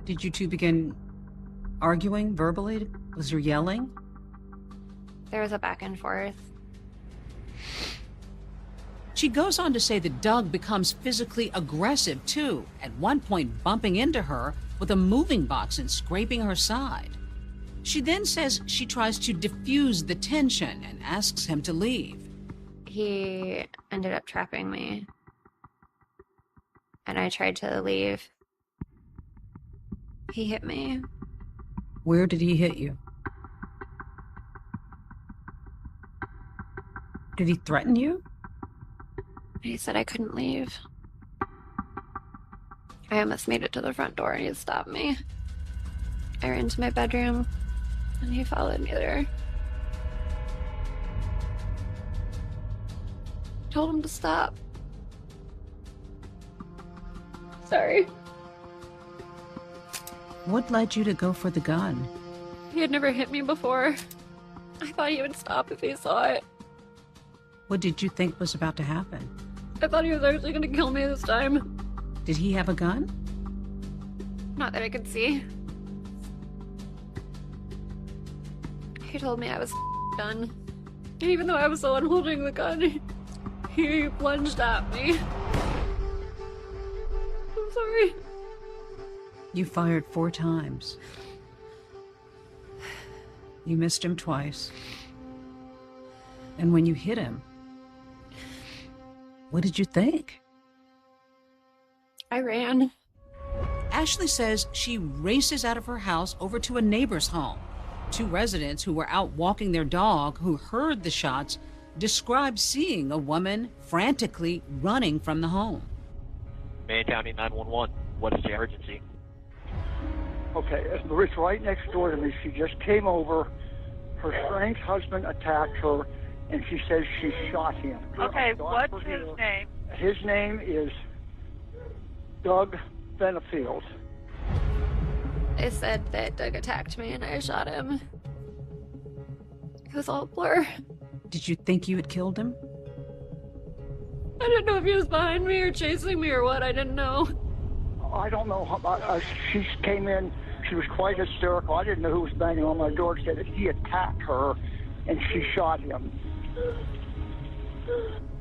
did you two begin arguing verbally? Was there yelling? There was a back and forth. She goes on to say that Doug becomes physically aggressive too, at one point bumping into her with a moving box and scraping her side. She then says she tries to diffuse the tension and asks him to leave. He ended up trapping me, and I tried to leave. He hit me. Where did he hit you? Did he threaten you? He said I couldn't leave. I almost made it to the front door and he stopped me. I ran to my bedroom and he followed me there. I told him to stop. Sorry. What led you to go for the gun? He had never hit me before. I thought he would stop if he saw it. What did you think was about to happen? I thought he was actually going to kill me this time. Did he have a gun? Not that I could see. He told me I was done. And even though I was the one holding the gun, he lunged at me. I'm sorry. You fired 4 times. You missed him twice. And when you hit him, what did you think? I ran. Ashley says she races out of her house over to a neighbor's home. 2 residents who were out walking their dog who heard the shots described seeing a woman frantically running from the home. Maine County 911, what is the emergency? Okay, it's right next door to me. She just came over. Her strange husband attacked her, and she says she shot him. Okay, what's his name? His name is Doug Benefield. They said that Doug attacked me and I shot him. It was all a blur. Did you think you had killed him? I didn't know if he was behind me or chasing me or what. I didn't know. I don't know. She came in. She was quite hysterical. I didn't know who was banging on my door. She said that he attacked her, and she shot him.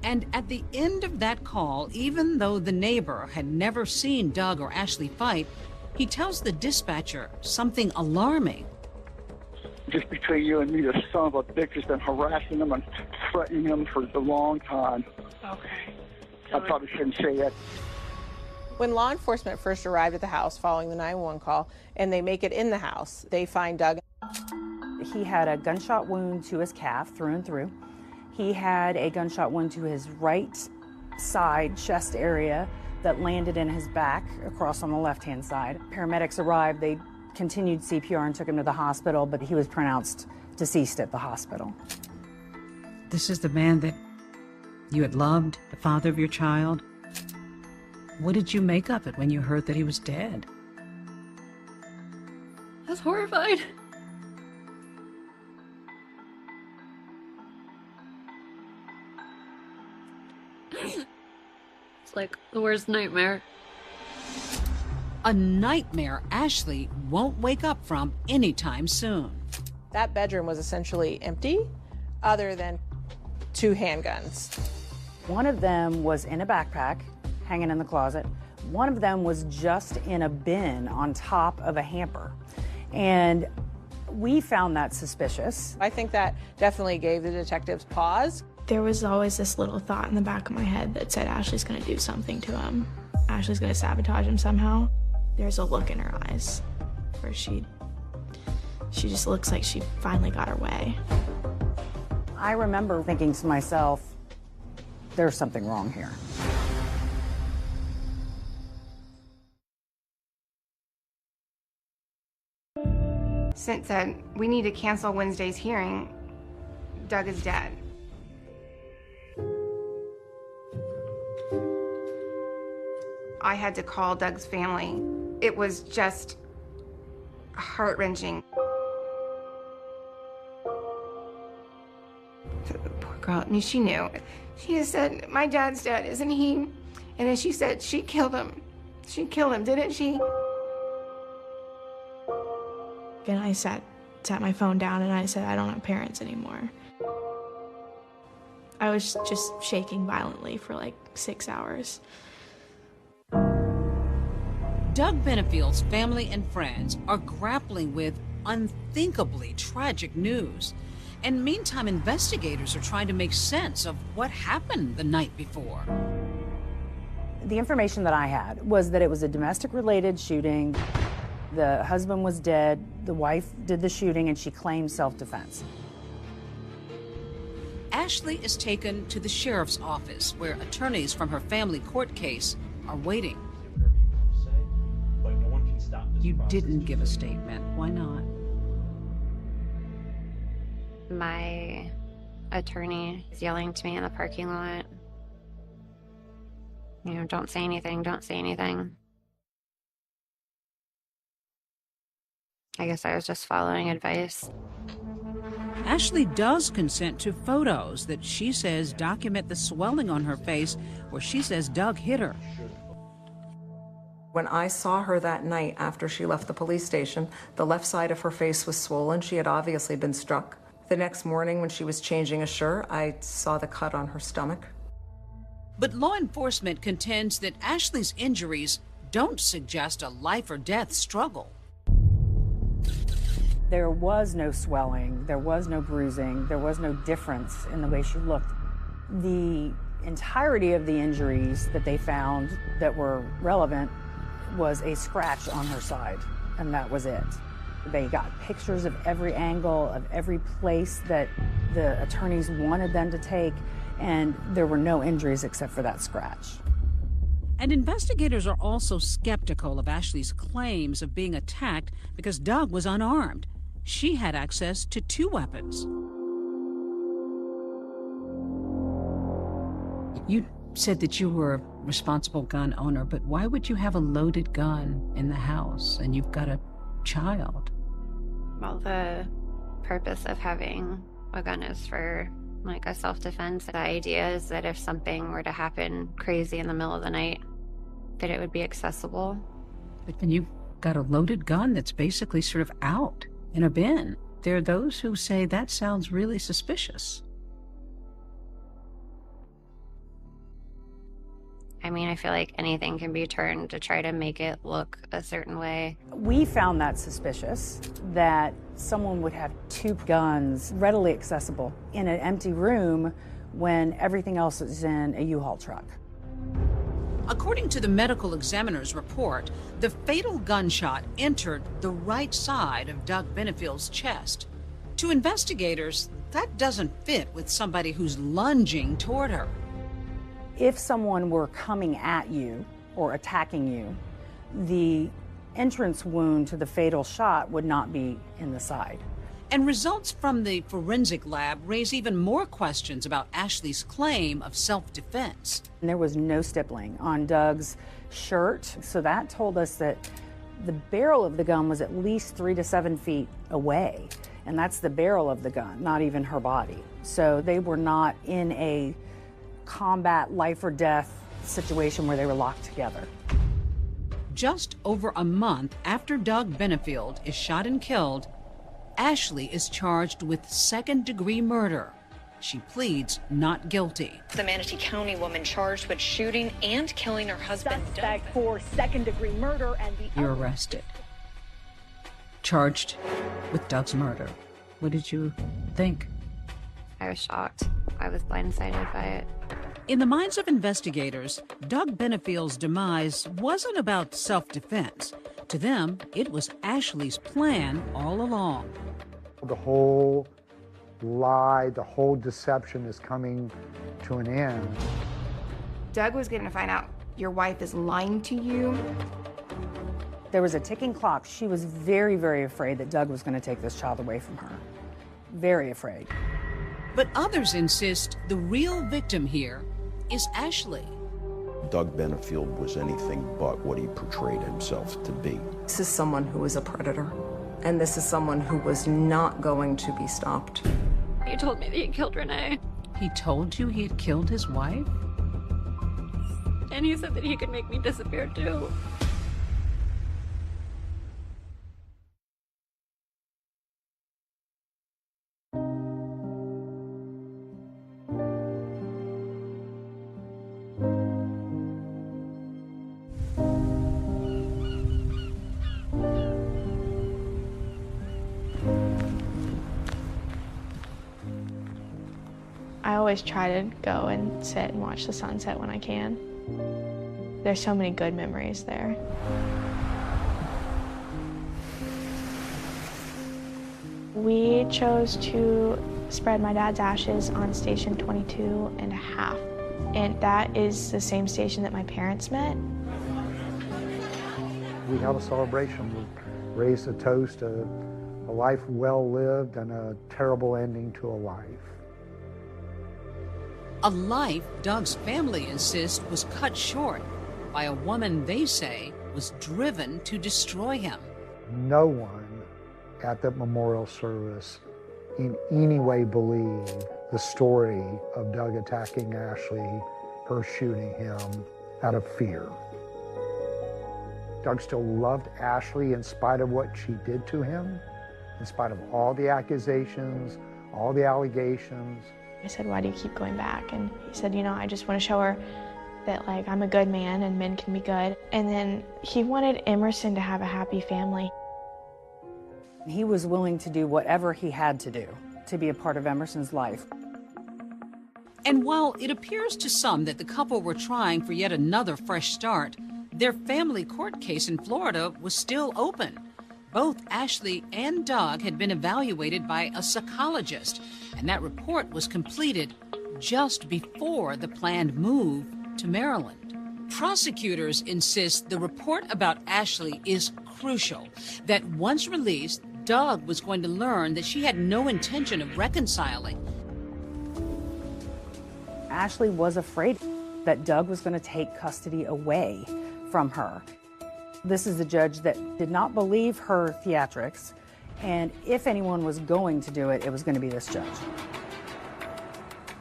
And at the end of that call, even though the neighbor had never seen Doug or Ashley fight, he tells the dispatcher something alarming. Just between you and me, the son of a bitch has been harassing him and threatening him for a long time. Okay. I probably shouldn't say that. When law enforcement first arrived at the house following the 911 call, and they make it in the house, they find Doug. He had a gunshot wound to his calf through and through. He had a gunshot wound to his right side chest area that landed in his back across on the left-hand side. Paramedics arrived. They continued CPR and took him to the hospital, but he was pronounced deceased at the hospital. This is the man that you had loved, the father of your child. What did you make of it when you heard that he was dead? I was horrified. It's like the worst nightmare. A nightmare Ashley won't wake up from anytime soon. That bedroom was essentially empty, other than 2 handguns. One of them was in a backpack, hanging in the closet. One of them was just in a bin on top of a hamper. And we found that suspicious. I think that definitely gave the detectives pause. There was always this little thought in the back of my head that said Ashley's gonna do something to him. Ashley's gonna sabotage him somehow. There's a look in her eyes where she just looks like she finally got her way. I remember thinking to myself, there's something wrong here. Since we need to cancel Wednesday's hearing, Doug is dead. I had to call Doug's family. It was just heart-wrenching. Poor girl, I mean, she knew. She just said, my dad's dead, isn't he? And then she said, she killed him. She killed him, didn't she? And I set my phone down and I said, I don't have parents anymore. I was just shaking violently for like 6 hours. Doug Benefield's family and friends are grappling with unthinkably tragic news. And meantime, investigators are trying to make sense of what happened the night before. The information that I had was that it was a domestic-related shooting. The husband was dead. The wife did the shooting, and she claimed self-defense. Ashley is taken to the sheriff's office, where attorneys from her family court case are waiting. You didn't give a statement. Why not? My attorney is yelling to me in the parking lot. You know, don't say anything, don't say anything. I guess I was just following advice. Ashley does consent to photos that she says document the swelling on her face where she says Doug hit her. When I saw her that night after she left the police station, the left side of her face was swollen. She had obviously been struck. The next morning when she was changing a shirt, I saw the cut on her stomach. But law enforcement contends that Ashley's injuries don't suggest a life or death struggle. There was no swelling, there was no bruising, there was no difference in the way she looked. The entirety of the injuries that they found that were relevant was a scratch on her side, and that was it. They got pictures of every angle, of every place that the attorneys wanted them to take, and there were no injuries except for that scratch. And investigators are also skeptical of Ashley's claims of being attacked because Doug was unarmed. She had access to 2 weapons. You said that you were a responsible gun owner, but why would you have a loaded gun in the house and you've got a child? Well, the purpose of having a gun is for like a self-defense. The idea is that if something were to happen crazy in the middle of the night, that it would be accessible. But then you've got a loaded gun that's basically sort of out in a bin. There are those who say that sounds really suspicious. I mean, I feel like anything can be turned to try to make it look a certain way. We found that suspicious, that someone would have 2 guns readily accessible in an empty room when everything else is in a U-Haul truck. According to the medical examiner's report, the fatal gunshot entered the right side of Doug Benefield's chest. To investigators, that doesn't fit with somebody who's lunging toward her. If someone were coming at you or attacking you, the entrance wound to the fatal shot would not be in the side. And results from the forensic lab raise even more questions about Ashley's claim of self-defense. And there was no stippling on Doug's shirt, so that told us that the barrel of the gun was at least 3 to 7 feet away, and that's the barrel of the gun, not even her body. So they were not in a combat life or death situation where they were locked together. Just over a month after Doug Benefield is shot and killed, Ashley is charged with second-degree murder. She pleads not guilty. The Manatee County woman charged with shooting and killing her husband. Suspect for second-degree murder and the You're arrested. Charged with Doug's murder. What did you think? I was shocked. I was blindsided by it. In the minds of investigators, Doug Benefield's demise wasn't about self-defense. To them, it was Ashley's plan all along. The whole lie, the whole deception is coming to an end. Doug was going to find out your wife is lying to you. There was a ticking clock. She was very, very afraid that Doug was going to take this child away from her. Very afraid. But others insist the real victim here is Ashley. Doug Benefield was anything but what he portrayed himself to be. This is someone who is a predator, and this is someone who was not going to be stopped. He told me that he killed Renee. He told you he had killed his wife? And he said that he could make me disappear too. I always try to go and sit and watch the sunset when I can. There's so many good memories there. We chose to spread my dad's ashes on station 22.5. And that is the same station that my parents met. We held a celebration. We raised a toast, a life well lived and a terrible ending to a life. A life Doug's family insists was cut short by a woman they say was driven to destroy him. No one at that memorial service in any way believed the story of Doug attacking Ashley, her shooting him out of fear. Doug still loved Ashley in spite of what she did to him, in spite of all the accusations, all the allegations. I said, why do you keep going back? And he said, you know, I just want to show her that, like, I'm a good man and men can be good. And then he wanted Emerson to have a happy family. He was willing to do whatever he had to do to be a part of Emerson's life. And while it appears to some that the couple were trying for yet another fresh start, their family court case in Florida was still open. Both Ashley and Doug had been evaluated by a psychologist, and that report was completed just before the planned move to Maryland. Prosecutors insist the report about Ashley is crucial, that once released, Doug was going to learn that she had no intention of reconciling. Ashley was afraid that Doug was going to take custody away from her. This is a judge that did not believe her theatrics, and if anyone was going to do it, it was going to be this judge.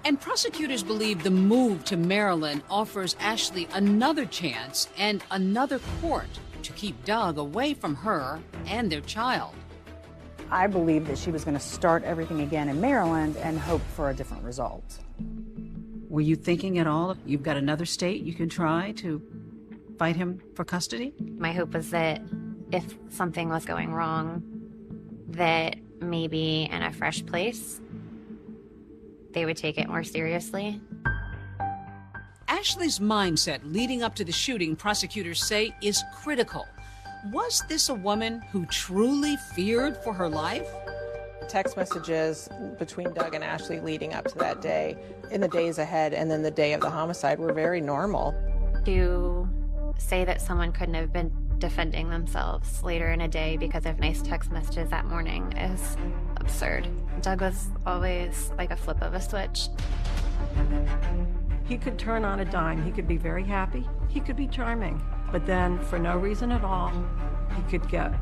And prosecutors believe the move to Maryland offers Ashley another chance and another court to keep Doug away from her and their child. I believe that she was going to start everything again in Maryland and hope for a different result. Were you thinking at all, you've got another state you can try to fight him for custody? My hope was that if something was going wrong, that maybe in a fresh place, they would take it more seriously. Ashley's mindset leading up to the shooting, prosecutors say, is critical. Was this a woman who truly feared for her life? Text messages between Doug and Ashley leading up to that day, in the days ahead, and then the day of the homicide were very normal. To say that someone couldn't have been defending themselves later in a day because of nice text messages that morning is absurd. Doug was always like a flip of a switch. He could turn on a dime. He could be very happy. He could be charming. But then, for no reason at all, he could get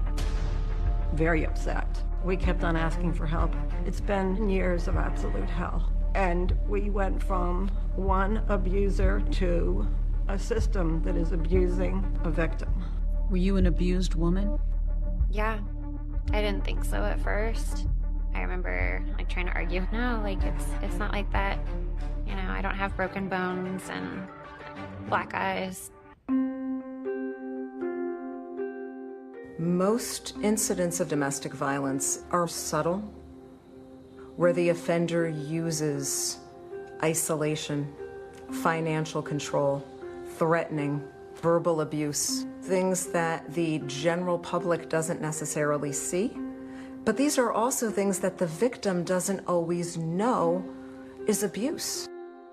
very upset. We kept on asking for help. It's been years of absolute hell. And we went from one abuser to a system that is abusing a victim. Were you an abused woman? Yeah, I didn't think so at first. I remember like trying to argue, no, like it's not like that. You know, I don't have broken bones and black eyes. Most incidents of domestic violence are subtle, where the offender uses isolation, financial control, threatening, verbal abuse, things that the general public doesn't necessarily see. But these are also things that the victim doesn't always know is abuse.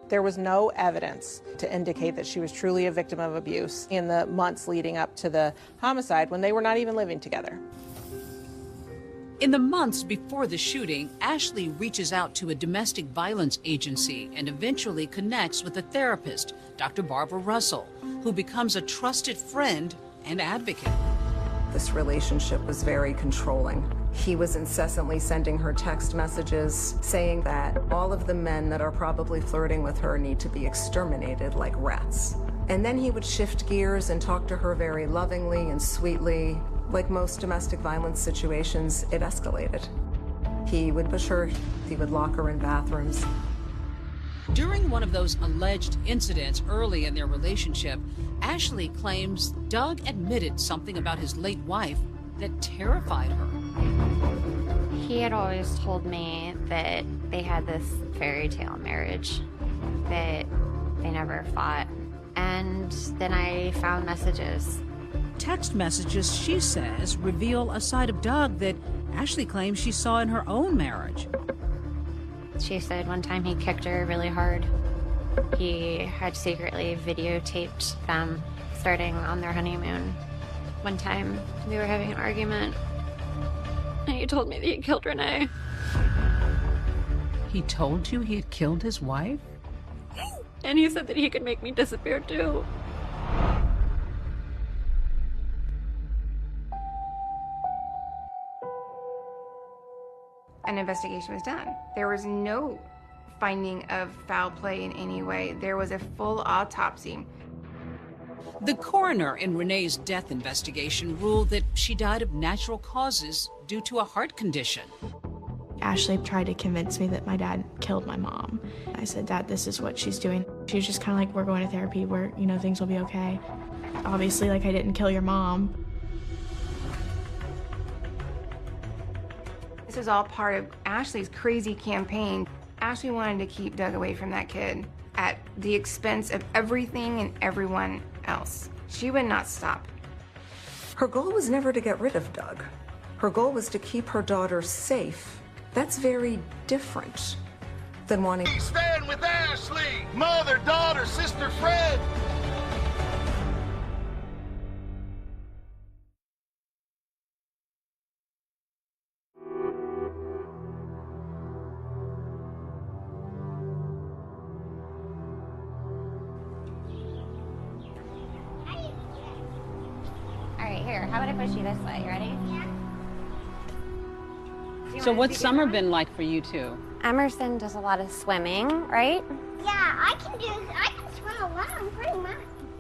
There was no evidence to indicate that she was truly a victim of abuse in the months leading up to the homicide when they were not even living together. In the months before the shooting, Ashley reaches out to a domestic violence agency and eventually connects with a therapist, Dr. Barbara Russell, who becomes a trusted friend and advocate. This relationship was very controlling. He was incessantly sending her text messages saying that all of the men that are probably flirting with her need to be exterminated like rats. And then he would shift gears and talk to her very lovingly and sweetly. Like most domestic violence situations, it escalated. He would push her, he would lock her in bathrooms. During one of those alleged incidents early in their relationship, Ashley claims Doug admitted something about his late wife that terrified her. He had always told me that they had this fairy tale marriage, that they never fought. And then I found messages. Text messages, she says, reveal a side of Doug that Ashley claims she saw in her own marriage. She said one time he kicked her really hard. He had secretly videotaped them starting on their honeymoon. One time we were having an argument and he told me that he had killed Renee. He told you he had killed his wife? And he said that he could make me disappear too. An investigation was done. There was no finding of foul play in any way. There was a full autopsy. The coroner in Renee's death investigation ruled that she died of natural causes due to a heart condition. Ashley tried to convince me that my dad killed my mom. I said, Dad, this is what she's doing. She was just kind of like, we're going to therapy, things will be okay. Obviously, I didn't kill your mom. This was all part of Ashley's crazy campaign. Ashley wanted to keep Doug away from that kid at the expense of everything and everyone else. She would not stop. Her goal was never to get rid of Doug. Her goal was to keep her daughter safe. That's very different than wanting... Stand with Ashley! Mother, daughter, sister, friend! All right, here, how about I push you this way? You ready? Yeah. So what's summer been like for you two? Emerson does a lot of swimming, right? Yeah, I can swim alone pretty much.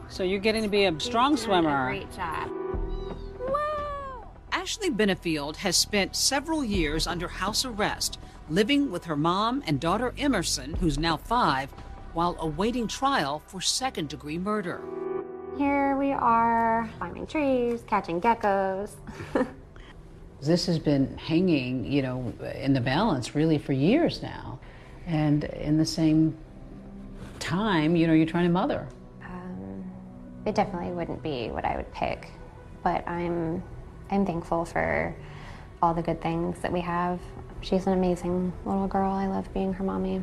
So you're getting to be a strong swimmer. Great job. Ashley Benefield has spent several years under house arrest, living with her mom and daughter Emerson, who's now 5, while awaiting trial for second-degree murder. Here we are, climbing trees, catching geckos. This has been hanging, in the balance really for years now. And in the same time, you're trying to mother. It definitely wouldn't be what I would pick, but I'm thankful for all the good things that we have. She's an amazing little girl. I love being her mommy.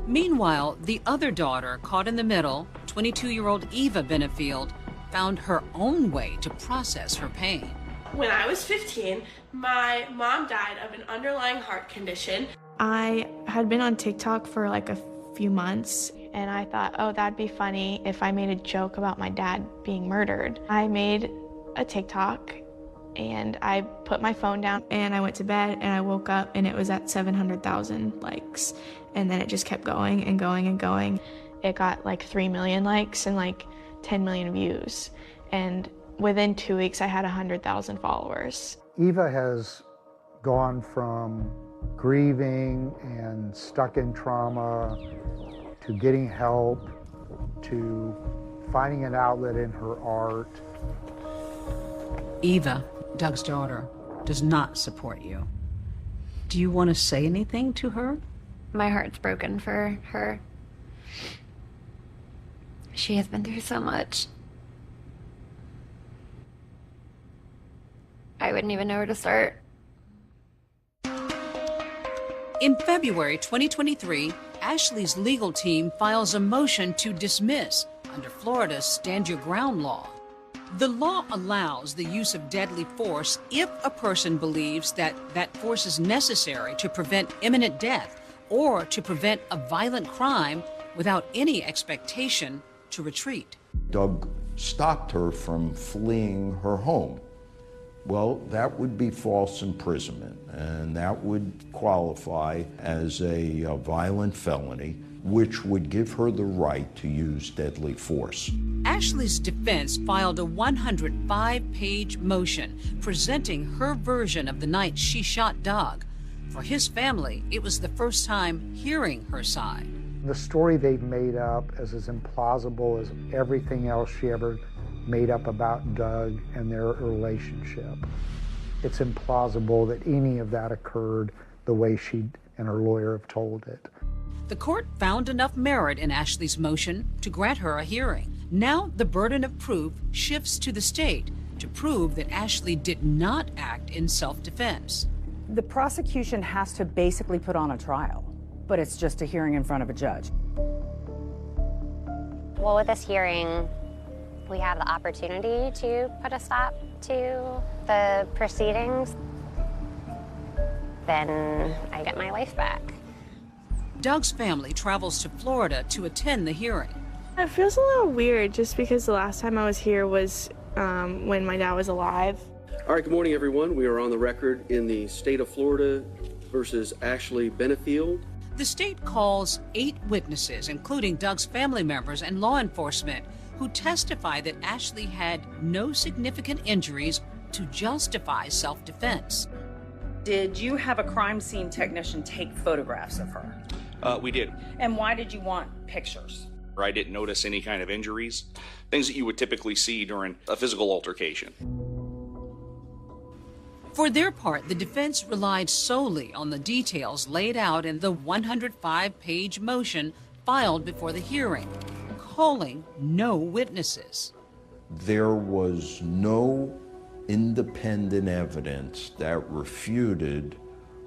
Meanwhile, the other daughter, caught in the middle, 22-year-old Eva Benefield, found her own way to process her pain. When I was 15, my mom died of an underlying heart condition. I had been on TikTok for a few months, and I thought, oh, that'd be funny if I made a joke about my dad being murdered. I made a TikTok, and I put my phone down, and I went to bed, and I woke up, and it was at 700,000 likes. And then it just kept going and going and going. It got 3 million likes and 10 million views. And within 2 weeks, I had 100,000 followers. Eva has gone from grieving and stuck in trauma to getting help to finding an outlet in her art. Eva, Doug's daughter, does not support you. Do you want to say anything to her? My heart's broken for her. She has been through so much. I wouldn't even know where to start. In February 2023, Ashley's legal team files a motion to dismiss under Florida's Stand Your Ground law. The law allows the use of deadly force if a person believes that that force is necessary to prevent imminent death or to prevent a violent crime without any expectation to retreat. Doug stopped her from fleeing her home. Well, that would be false imprisonment, and that would qualify as a violent felony, which would give her the right to use deadly force. Ashley's defense filed a 105-page motion presenting her version of the night she shot Doug. For his family, it was the first time hearing her side. The story they've made up is as implausible as everything else she ever made up about Doug and their relationship. It's implausible that any of that occurred the way she and her lawyer have told it. The court found enough merit in Ashley's motion to grant her a hearing. Now the burden of proof shifts to the state to prove that Ashley did not act in self-defense. The prosecution has to basically put on a trial, but it's just a hearing in front of a judge. Well, with this hearing, we have the opportunity to put a stop to the proceedings. Then I get my life back. Doug's family travels to Florida to attend the hearing. It feels a little weird just because the last time I was here was when my dad was alive. All right, good morning, everyone. We are on the record in the state of Florida versus Ashley Benefield. The state calls 8 witnesses, including Doug's family members and law enforcement, who testify that Ashley had no significant injuries to justify self-defense. Did you have a crime scene technician take photographs of her? We did. And why did you want pictures? I didn't notice any kind of injuries, things that you would typically see during a physical altercation. For their part, the defense relied solely on the details laid out in the 105-page motion filed before the hearing, calling no witnesses. There was no independent evidence that refuted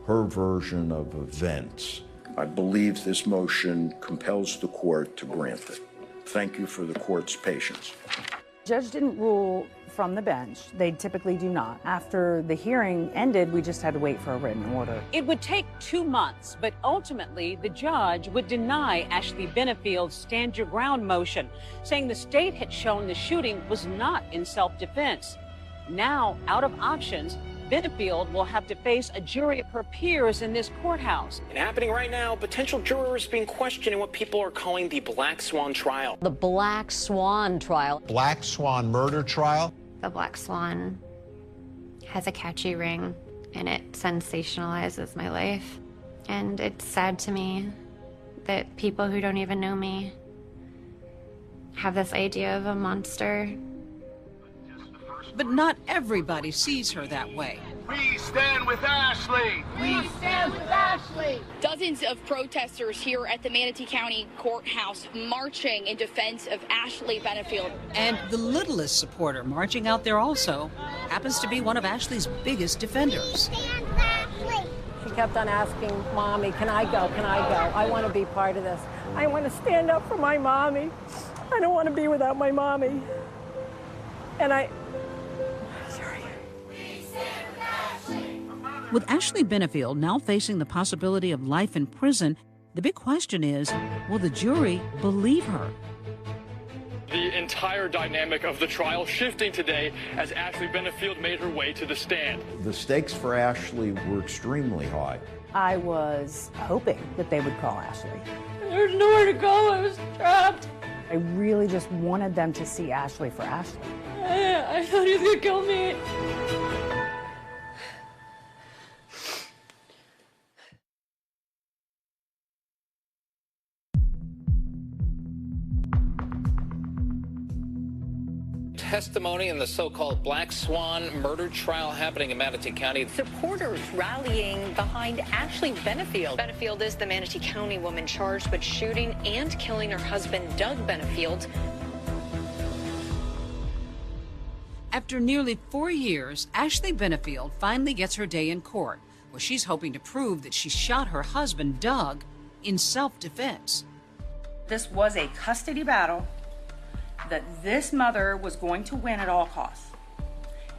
her version of events. I believe this motion compels the court to grant it. Thank you for the court's patience. Judge didn't rule from the bench. They typically do not. After the hearing ended, we just had to wait for a written order. It would take 2 months, but ultimately the judge would deny Ashley Benefield's stand your ground motion, saying the state had shown the shooting was not in self-defense. Now, out of options, Benefield will have to face a jury of her peers in this courthouse. And happening right now, potential jurors being questioned in what people are calling the Black Swan trial. The Black Swan trial. Black Swan murder trial. The Black Swan has a catchy ring, and it sensationalizes my life. And it's sad to me that people who don't even know me have this idea of a monster. But not everybody sees her that way. We stand with Ashley. We stand with Ashley. Dozens of protesters here at the Manatee County Courthouse marching in defense of Ashley Benefield. And the littlest supporter marching out there also happens to be one of Ashley's biggest defenders. She kept on asking, Mommy, can I go? Can I go? I want to be part of this. I want to stand up for my mommy. I don't want to be without my mommy. And With Ashley Benefield now facing the possibility of life in prison, the big question is, will the jury believe her? The entire dynamic of the trial shifting today as Ashley Benefield made her way to the stand. The stakes for Ashley were extremely high. I was hoping that they would call Ashley. There's nowhere to go. I was trapped. I really just wanted them to see Ashley for Ashley. I thought he was gonna kill me. Testimony in the so-called Black Swan murder trial happening in Manatee County. Supporters rallying behind Ashley Benefield. Benefield is the Manatee County woman charged with shooting and killing her husband, Doug Benefield. After nearly 4 years, Ashley Benefield finally gets her day in court, where she's hoping to prove that she shot her husband, Doug, in self-defense. This was a custody battle that this mother was going to win at all costs.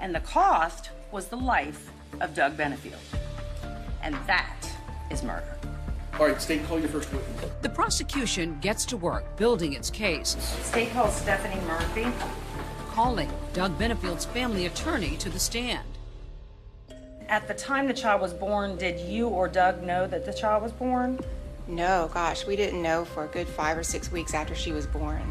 And the cost was the life of Doug Benefield. And that is murder. All right, state, call your first witness. The prosecution gets to work building its case. State calls Stephanie Murphy. Calling Doug Benefield's family attorney to the stand. At the time the child was born, did you or Doug know that the child was born? No, gosh, we didn't know for a good 5 or 6 weeks after she was born.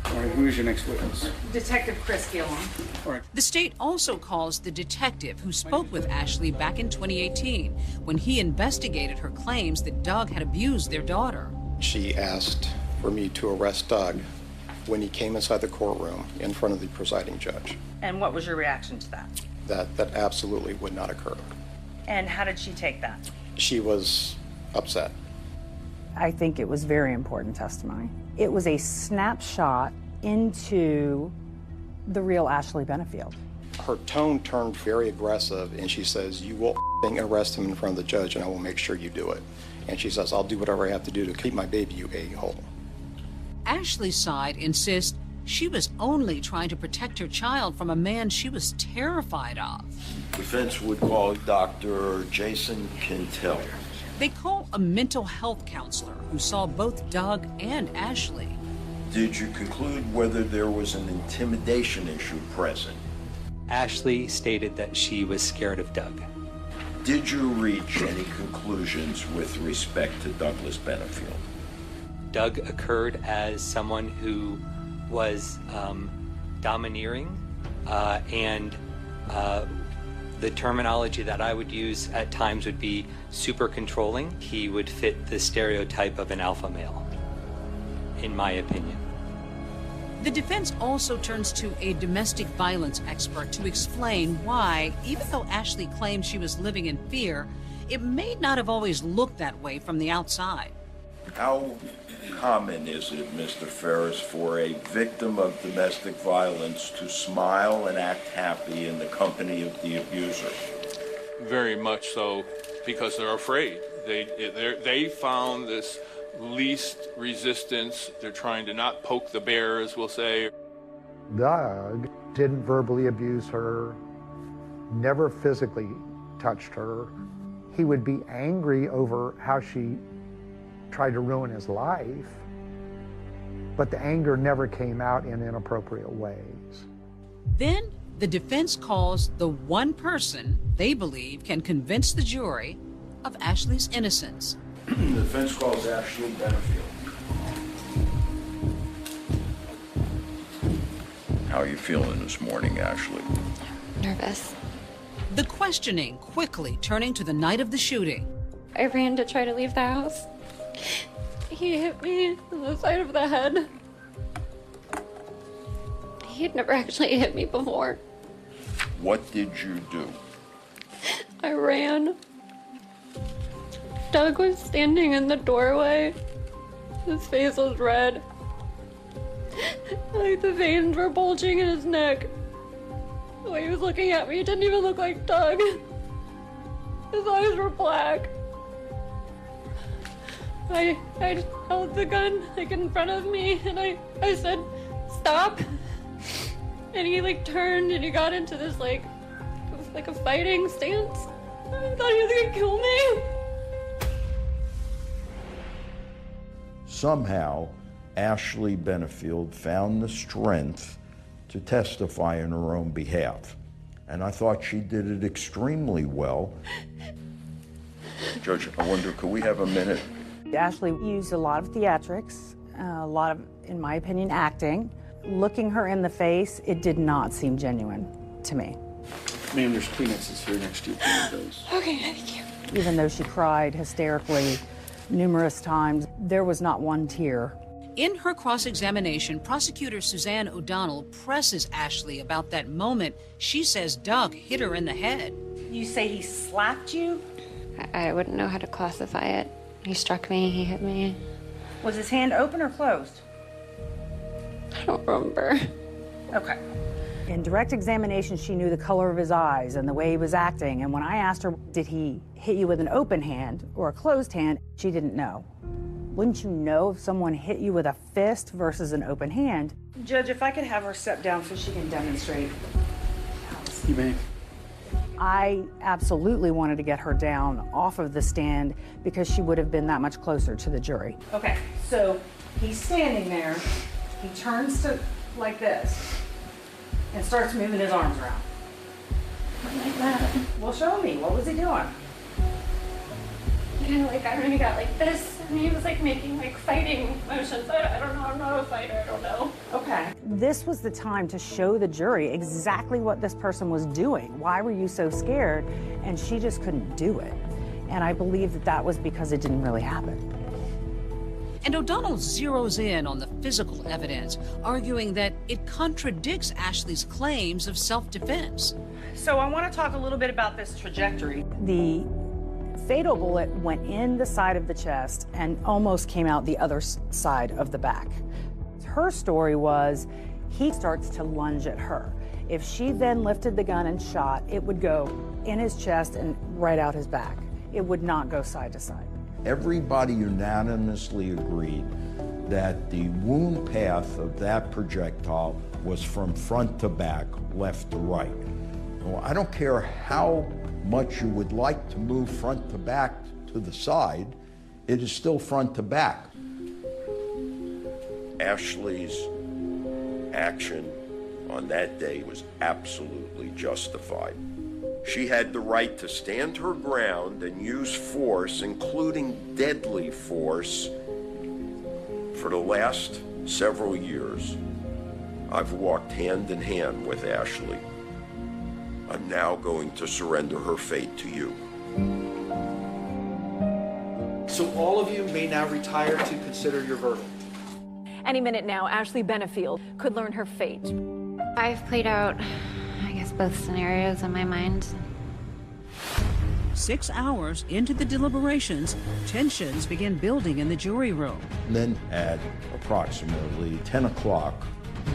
All right, who is your next witness? Detective Chris Gillum. All right. The state also calls the detective who spoke with Ashley back in 2018 when he investigated her claims that Doug had abused their daughter. She asked for me to arrest Doug when he came inside the courtroom in front of the presiding judge. And what was your reaction to that? That absolutely would not occur. And how did she take that? She was upset. I think it was very important testimony. It was a snapshot into the real Ashley Benefield. Her tone turned very aggressive, and she says, "You will thing, arrest him in front of the judge, and I will make sure you do it. And she says, I'll do whatever I have to do to keep my baby, you a-hole. Ashley's side insists she was only trying to protect her child from a man she was terrified of. Defense would call Dr. Jason Quintel. They call a mental health counselor who saw both Doug and Ashley. Did you conclude whether there was an intimidation issue present? Ashley stated that she was scared of Doug. Did you reach any conclusions with respect to Douglas Benefield? Doug occurred as someone who was domineering, and the terminology that I would use at times would be super controlling. He would fit the stereotype of an alpha male, in my opinion. The defense also turns to a domestic violence expert to explain why, even though Ashley claimed she was living in fear, it may not have always looked that way from the outside. How common is it, Mr. Ferris, for a victim of domestic violence to smile and act happy in the company of the abuser? Very much so, because they're afraid. They found this least resistance. They're trying to not poke the bear, as we'll say. Doug didn't verbally abuse her, never physically touched her. He would be angry over how she tried to ruin his life, but the anger never came out in inappropriate ways. Then the defense calls the one person they believe can convince the jury of Ashley's innocence. The defense calls Ashley Benefield. How are you feeling this morning, Ashley? Nervous. The questioning quickly turning to the night of the shooting. I ran to try to leave the house. He hit me on the side of the head. He had never actually hit me before. What did you do? I ran. Doug was standing in the doorway. His face was red. Like the veins were bulging in his neck. The way he was looking at me, it didn't even look like Doug. His eyes were black. I held the gun like in front of me, and I said, "Stop!" And he like turned and he got into this like a fighting stance. I thought he was gonna kill me. Somehow, Ashley Benefield found the strength to testify on her own behalf. And I thought she did it extremely well. Judge, I wonder, could we have a minute? Ashley used a lot of theatrics, a lot of, in my opinion, acting. Looking her in the face, it did not seem genuine to me. Ma'am, there's Kleenexes here next to you. Okay, thank you. Even though she cried hysterically numerous times, there was not one tear. In her cross-examination, prosecutor Suzanne O'Donnell presses Ashley about that moment she says Doug hit her in the head. You say he slapped you? I wouldn't know how to classify it. He struck me, he hit me. Was his hand open or closed? I don't remember. Okay. In direct examination, she knew the color of his eyes and the way he was acting. And when I asked her, did he hit you with an open hand or a closed hand, she didn't know. Wouldn't you know if someone hit you with a fist versus an open hand? Judge, if I could have her step down so she can demonstrate. You may. I absolutely wanted to get her down off of the stand because she would have been that much closer to the jury. Okay, so he's standing there. He turns to like this and starts moving his arms around. Like that. Well, show me. What was he doing? Kind of like, I don't know, he got like this, and he was like making like fighting motions. I don't know, I'm not a fighter, I don't know. Okay. This was the time to show the jury exactly what this person was doing. Why were you so scared? And she just couldn't do it. And I believe that that was because it didn't really happen. And O'Donnell zeroes in on the physical evidence, arguing that it contradicts Ashley's claims of self-defense. So I want to talk a little bit about this trajectory. The fatal bullet went in the side of the chest and almost came out the other side of the back. Her story was he starts to lunge at her. If she then lifted the gun and shot, it would go in his chest and right out his back. It would not go side to side. Everybody unanimously agreed that the wound path of that projectile was from front to back, left to right. Well, I don't care how much you would like to move front to back to the side, it is still front to back. Ashley's action on that day was absolutely justified. She had the right to stand her ground and use force, including deadly force. For the last several years, I've walked hand in hand with Ashley. I'm now going to surrender her fate to you. So all of you may now retire to consider your verdict. Any minute now, Ashley Benefield could learn her fate. I've played out, I guess, both scenarios in my mind. 6 hours into the deliberations, tensions begin building in the jury room. And then at approximately 10 o'clock,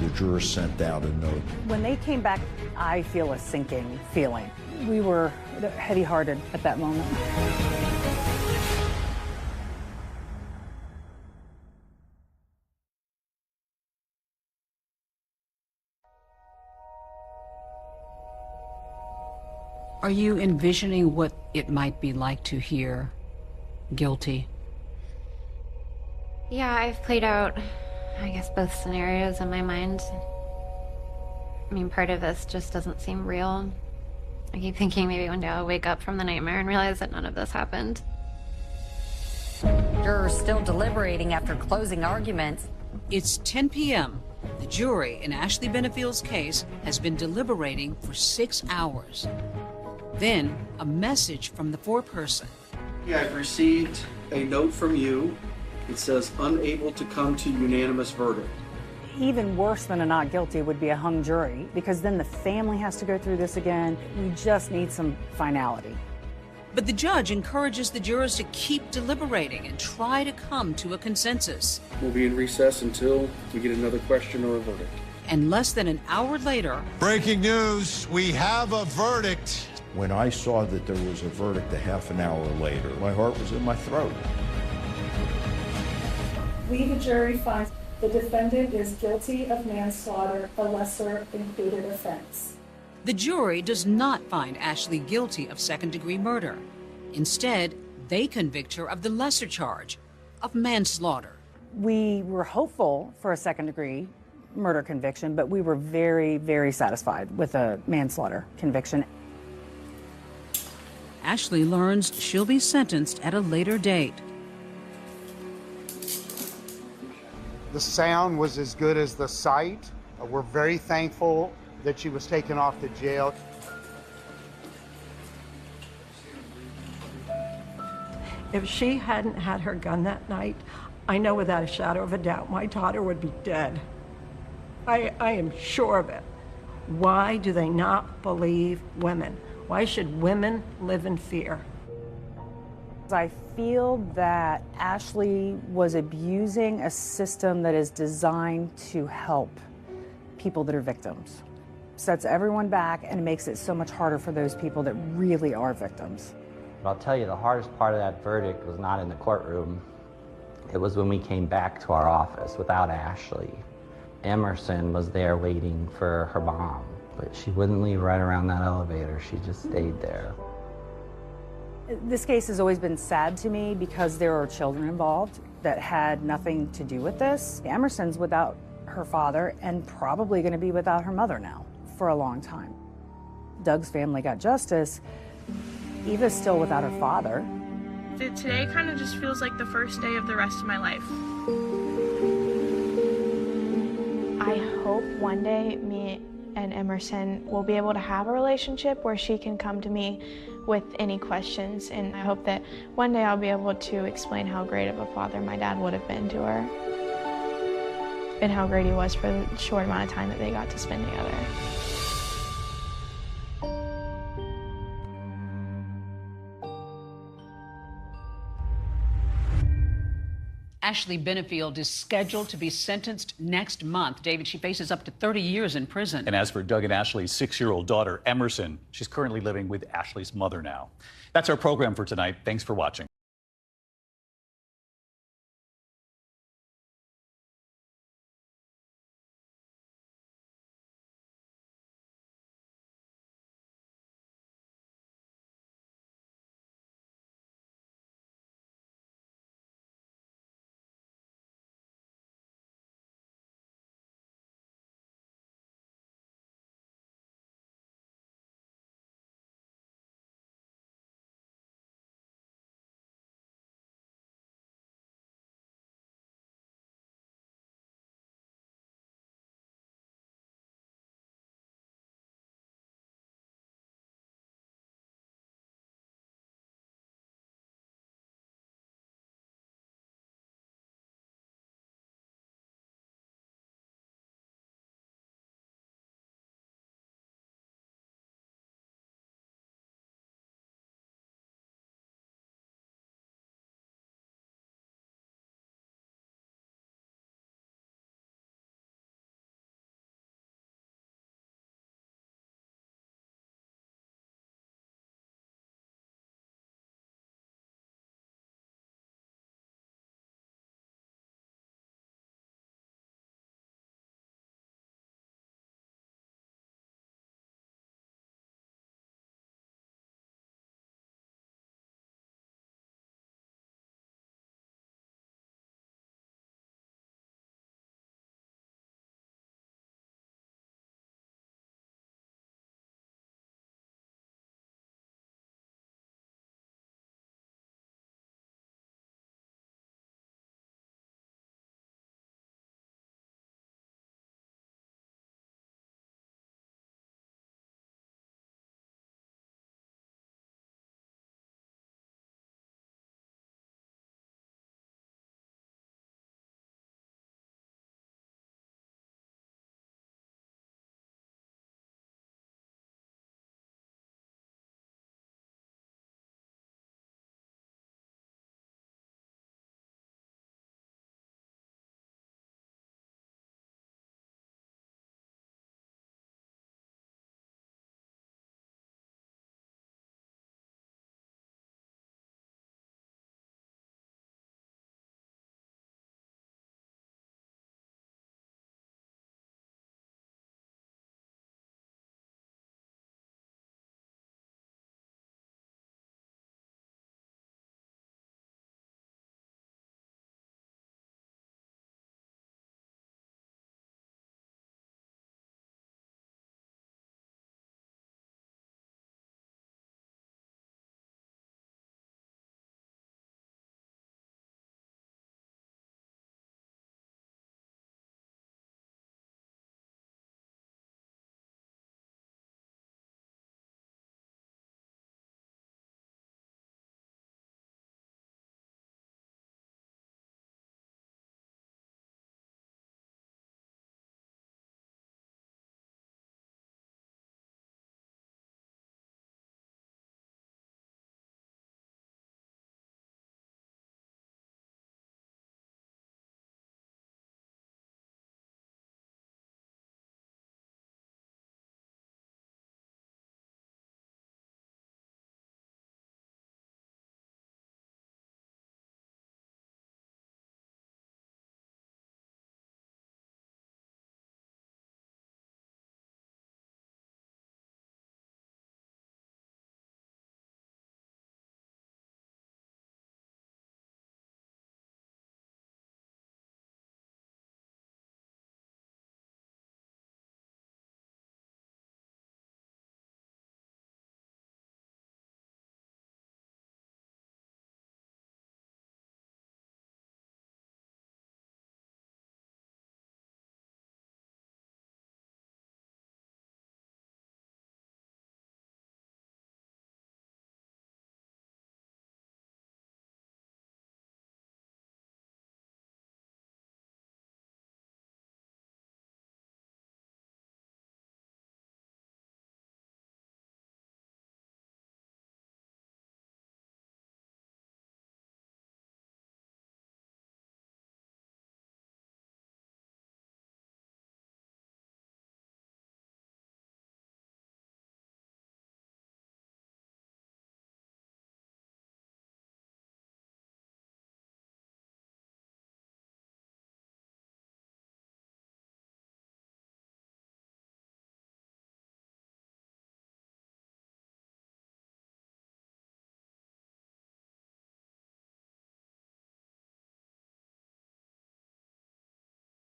the jurors sent out a note. When they came back, I feel a sinking feeling. We were heavy-hearted at that moment. Are you envisioning what it might be like to hear guilty? Yeah, I've played out, I guess, both scenarios in my mind. I mean, part of this just doesn't seem real. I keep thinking maybe one day I'll wake up from the nightmare and realize that none of this happened. Jurors still deliberating after closing arguments. It's 10 p.m. The jury in Ashley Benefield's case has been deliberating for 6 hours. Then, a message from the foreperson. Yeah, I've received a note from you. It says, unable to come to unanimous verdict. Even worse than a not guilty would be a hung jury, because then the family has to go through this again. We just need some finality. But the judge encourages the jurors to keep deliberating and try to come to a consensus. We'll be in recess until we get another question or a verdict. And less than an hour later... Breaking news, we have a verdict. When I saw that there was a verdict a half an hour later, my heart was in my throat. We, the jury, find the defendant is guilty of manslaughter, a lesser included offense. The jury does not find Ashley guilty of second-degree murder. Instead, they convict her of the lesser charge of manslaughter. We were hopeful for a second-degree murder conviction, but we were very, very satisfied with a manslaughter conviction. Ashley learns she'll be sentenced at a later date. The sound was as good as the sight. We're very thankful that she was taken off to jail. If she hadn't had her gun that night, I know without a shadow of a doubt my daughter would be dead. I am sure of it. Why do they not believe women? Why should women live in fear? I feel that Ashley was abusing a system that is designed to help people that are victims. Sets everyone back and makes it so much harder for those people that really are victims. But I'll tell you, the hardest part of that verdict was not in the courtroom. It was when we came back to our office without Ashley. Emerson was there waiting for her mom, but she wouldn't leave right around that elevator. She just stayed there. This case has always been sad to me because there are children involved that had nothing to do with this. Emerson's without her father and probably going to be without her mother now for a long time. Doug's family got justice. Eva's still without her father. Today kind of just feels like the first day of the rest of my life. I hope one day me and Emerson will be able to have a relationship where she can come to me with any questions, and I hope that one day I'll be able to explain how great of a father my dad would have been to her and how great he was for the short amount of time that they got to spend together. Ashley Benefield is scheduled to be sentenced next month. David, she faces up to 30 years in prison. And as for Doug and Ashley's 6-year-old daughter, Emerson, she's currently living with Ashley's mother now. That's our program for tonight. Thanks for watching.